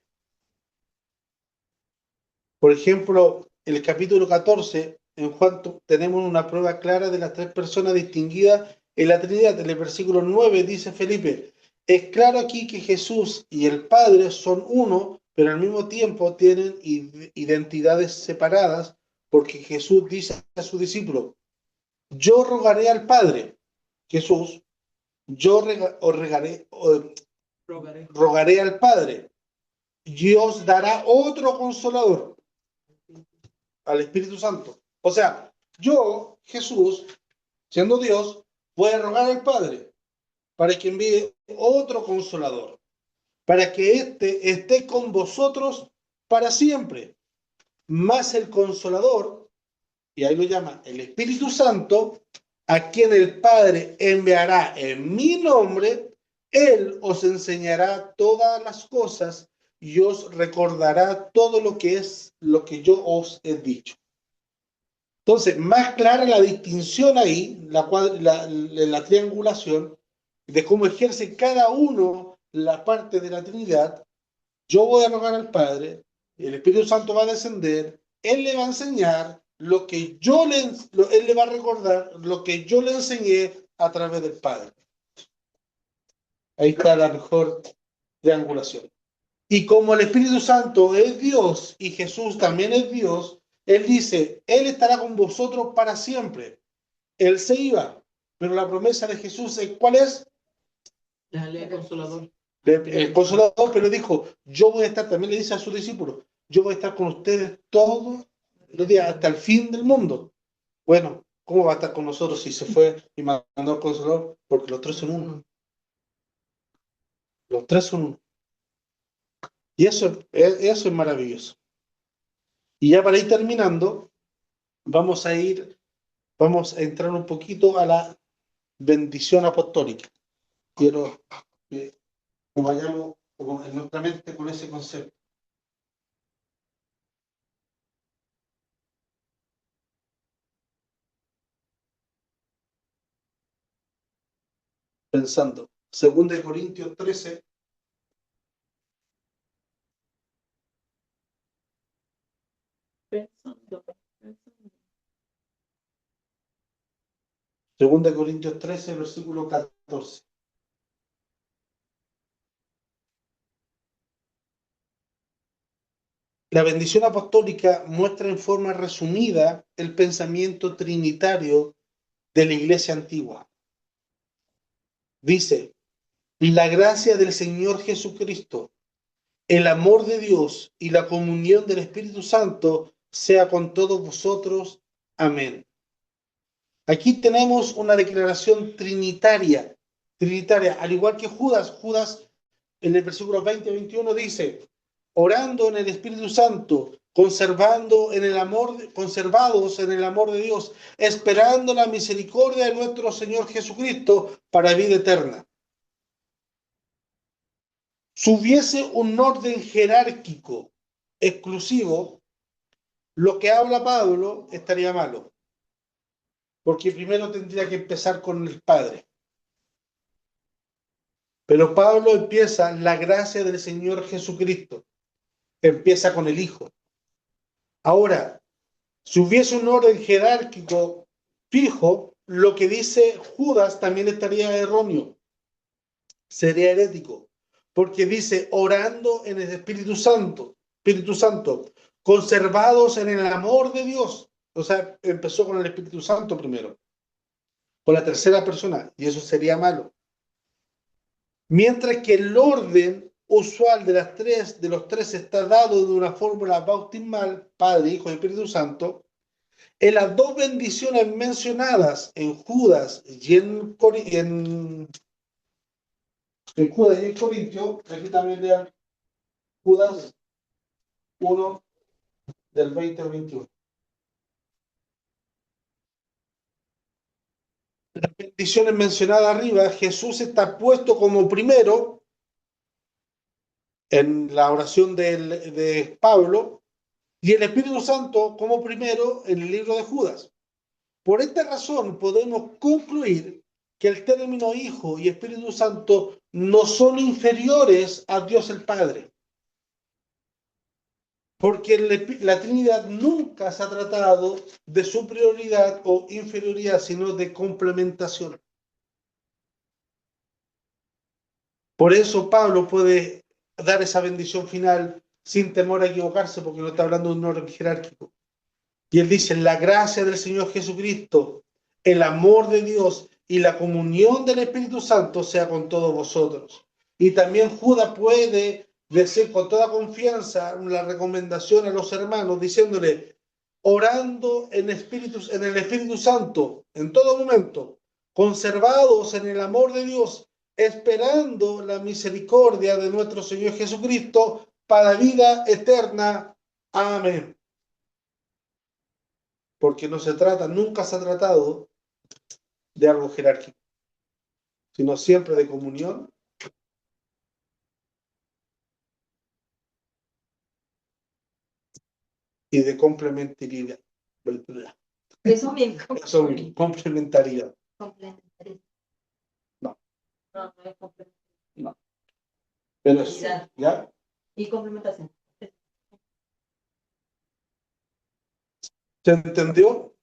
Por ejemplo, en el capítulo 14, en Juan, tenemos una prueba clara de las tres personas distinguidas en la Trinidad. En el versículo 9 dice Felipe: es claro aquí que Jesús y el Padre son uno, pero al mismo tiempo tienen identidades separadas, porque Jesús dice a su discípulo: yo rogaré al Padre, Jesús, yo rogaré al Padre, y os dará otro consolador, al Espíritu Santo. O sea, yo, Jesús, siendo Dios, voy a rogar al Padre para que envíe otro consolador, para que éste esté con vosotros para siempre. Más el consolador, y ahí lo llama el Espíritu Santo, a quien el Padre enviará en mi nombre, Él os enseñará todas las cosas y os recordará todo lo que yo os he dicho. Entonces, más clara la distinción ahí, la triangulación, de cómo ejerce cada uno la parte de la Trinidad. Yo voy a rogar al Padre, el Espíritu Santo va a descender, Él le va a enseñar lo que Él le va a recordar lo que yo le enseñé a través del Padre. Ahí está la mejor triangulación. Y como el Espíritu Santo es Dios y Jesús también es Dios, Él dice, Él estará con vosotros para siempre. Él se iba, pero la promesa de Jesús, ¿cuál es? Dale, consolador. El consolador, pero dijo, yo voy a estar, también le dice a sus discípulos, yo voy a estar con ustedes todos los días, hasta el fin del mundo. Bueno, ¿cómo va a estar con nosotros si se fue y mandó al consolador? Porque los tres son uno. Los tres son uno. Y eso es maravilloso. Y ya para ir terminando, vamos a entrar un poquito a la bendición apostólica. Quiero que vayamos en nuestra mente con ese concepto. Pensando, 2 Corintios 13, Pensando. 2 Corintios 13, versículo 14. La bendición apostólica muestra en forma resumida el pensamiento trinitario de la Iglesia antigua. Dice, la gracia del Señor Jesucristo, el amor de Dios y la comunión del Espíritu Santo sea con todos vosotros. Amén. Aquí tenemos una declaración trinitaria, al igual que Judas en el versículo 20-21 dice, orando en el Espíritu Santo, conservados en el amor de Dios, esperando la misericordia de nuestro Señor Jesucristo para vida eterna. Si hubiese un orden jerárquico exclusivo, lo que habla Pablo estaría malo, porque primero tendría que empezar con el Padre. Pero Pablo empieza la gracia del Señor Jesucristo, empieza con el Hijo. Ahora, si hubiese un orden jerárquico fijo, lo que dice Judas también estaría erróneo, sería herético, porque dice orando en el Espíritu Santo, conservados en el amor de Dios. O sea, empezó con el Espíritu Santo primero, con la tercera persona, y eso sería malo. Mientras que el orden usual de los tres está dado de una fórmula bautismal, Padre, Hijo y Espíritu Santo, en las dos bendiciones mencionadas en Judas y en Corintio, aquí también lean Judas 1, del 20 al 21. Las bendiciones mencionadas arriba, Jesús está puesto como primero en la oración de Pablo y el Espíritu Santo como primero en el libro de Judas. Por esta razón podemos concluir que el término Hijo y Espíritu Santo no son inferiores a Dios el Padre. Porque la Trinidad nunca se ha tratado de superioridad o inferioridad, sino de complementación. Por eso Pablo puede dar esa bendición final sin temor a equivocarse, porque no está hablando de un orden jerárquico. Y él dice, la gracia del Señor Jesucristo, el amor de Dios y la comunión del Espíritu Santo sea con todos vosotros. Y también Judas puede decir con toda confianza la recomendación a los hermanos, diciéndole, orando en el Espíritu Santo, en todo momento, conservados en el amor de Dios, esperando la misericordia de nuestro Señor Jesucristo para vida eterna. Amén. Porque nunca se ha tratado de algo jerárquico, sino siempre de comunión y de complementariedad. Eso mismo. Eso, complementariedad. Complementario. No, no es complementario. No. Pero eso, ¿ya? Y complementación. ¿Se entendió?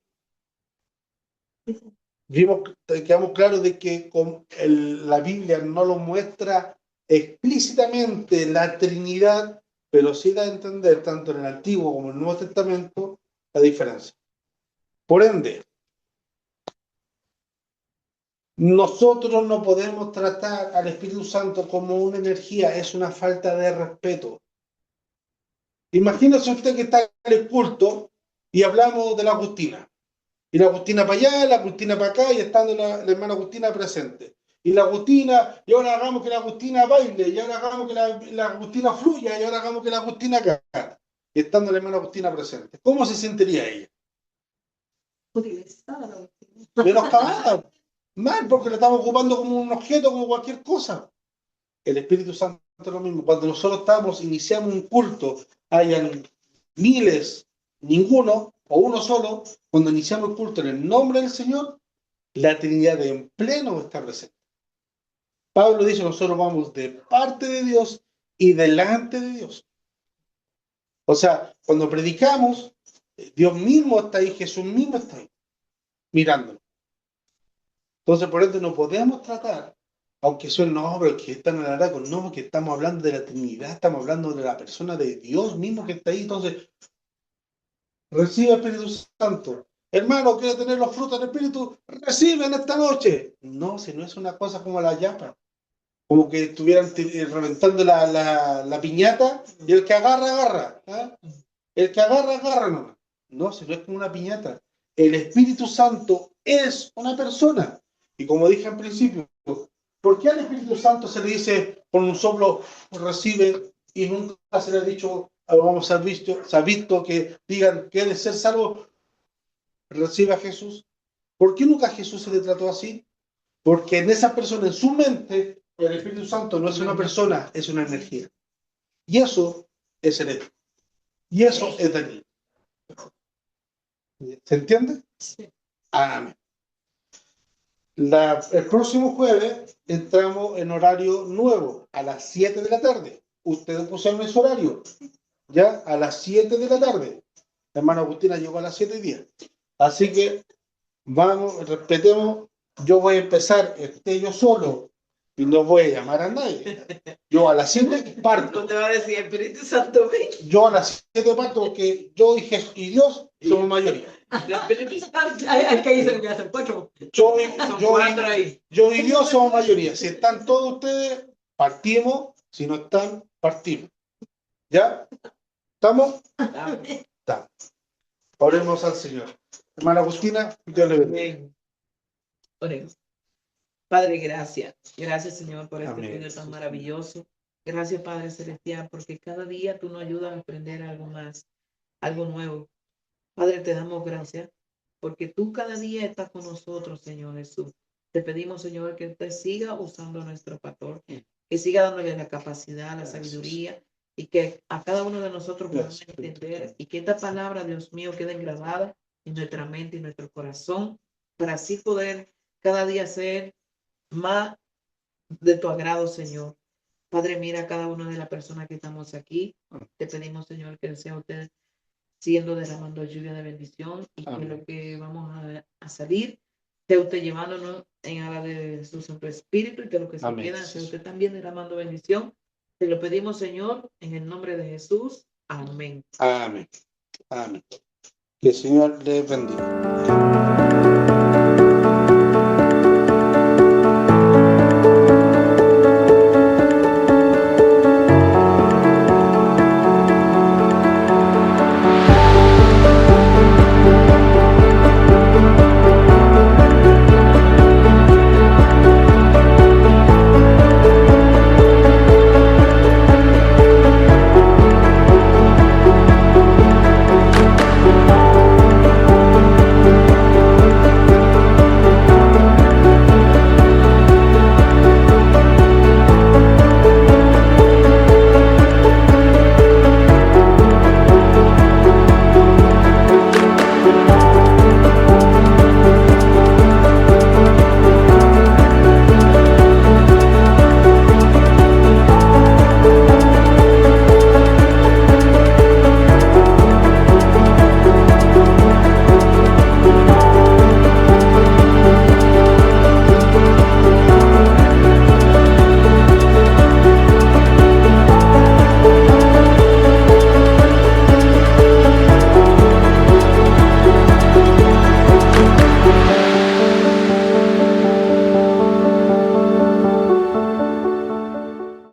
Quedamos claros de que la Biblia no lo muestra explícitamente la Trinidad, pero sí da a entender, tanto en el Antiguo como en el Nuevo Testamento, la diferencia. Por ende, nosotros no podemos tratar al Espíritu Santo como una energía, es una falta de respeto. Imagínese usted que está en el culto y hablamos de la Agustina. Y la Agustina para allá, la Agustina para acá, y estando la hermana Agustina presente. Y la Agustina, y ahora hagamos que la Agustina baile, y ahora hagamos que la Agustina fluya, y ahora hagamos que la Agustina cante. Y estando la hermana Agustina presente. ¿Cómo se sentiría ella? Utilizado. Menoscabada. Mal, porque la estamos ocupando como un objeto, como cualquier cosa. El Espíritu Santo es lo mismo. Cuando nosotros iniciamos un culto, hayan miles, ninguno, o uno solo, cuando iniciamos el culto en el nombre del Señor, la Trinidad en pleno está presente. Pablo dice, nosotros vamos de parte de Dios y delante de Dios. O sea, cuando predicamos, Dios mismo está ahí, Jesús mismo está ahí, mirándolo. Entonces, por eso no podemos tratar, aunque suene, no, pero que están en la verdad con no, porque estamos hablando de la Trinidad, estamos hablando de la persona de Dios mismo que está ahí. Entonces, recibe el Espíritu Santo. Hermano, quiere tener los frutos del Espíritu, recibe en esta noche. No, si no es una cosa como la llama. Como que estuvieran reventando la piñata y el que agarra, agarra. ¿Eh? El que agarra, agarra nomás. No, si no es como una piñata. El Espíritu Santo es una persona. Y como dije al principio, ¿por qué al Espíritu Santo se le dice con un soplo recibe y nunca se le ha dicho, se ha visto que digan, ¿quieres ser salvo? Recibe a Jesús. ¿Por qué nunca a Jesús se le trató así? Porque en esa persona, en su mente, el Espíritu Santo no es una persona, es una energía. Y eso es herético. Y eso es dañino. ¿Se entiende? Sí. Amén. El próximo jueves entramos en horario nuevo, a las 7 de la tarde. Ustedes pusieron ese horario, ¿ya? A las 7 de la tarde. La hermana Agustina llegó a las 7:10. Así que vamos, respetemos. Yo voy a empezar, yo solo, y no voy a llamar a nadie. Yo a las 7 parto. No te va a decir Espíritu Santo, ven. Yo a las 7 parto porque yo y Dios somos mayoría. El Espíritu Santo. Hay que irse a hacer 4. Yo Son 4 ahí. y Dios somos mayoría. Si están todos ustedes, partimos. Si no están, partimos. ¿Ya? ¿Estamos? Estamos. Oremos al Señor. Hermana Agustina, Dios le bendiga. Amén. Oremos. Padre, gracias. Gracias, Señor, por este Amén. estudio tan maravilloso. Gracias, Padre Celestial, porque cada día tú nos ayudas a aprender algo más, algo nuevo. Padre, te damos gracias, porque tú cada día estás con nosotros, Señor Jesús. Te pedimos, Señor, que usted siga usando a nuestro pastor, que siga dándole la capacidad, la sabiduría, y que a cada uno de nosotros podamos entender, y que esta palabra, Dios mío, quede grabada en nuestra mente y en nuestro corazón, para así poder cada día ser más de tu agrado, Señor. Padre, mira a cada una de las personas que estamos aquí. Te pedimos, Señor, que sea usted siendo derramando lluvia de bendición y que lo que vamos a salir sea usted llevándonos en ala de su Santo Espíritu y que lo que se queda sea usted también derramando bendición. Te lo pedimos, Señor, en el nombre de Jesús. Amén. Amén. Amén. Que el Señor les bendiga.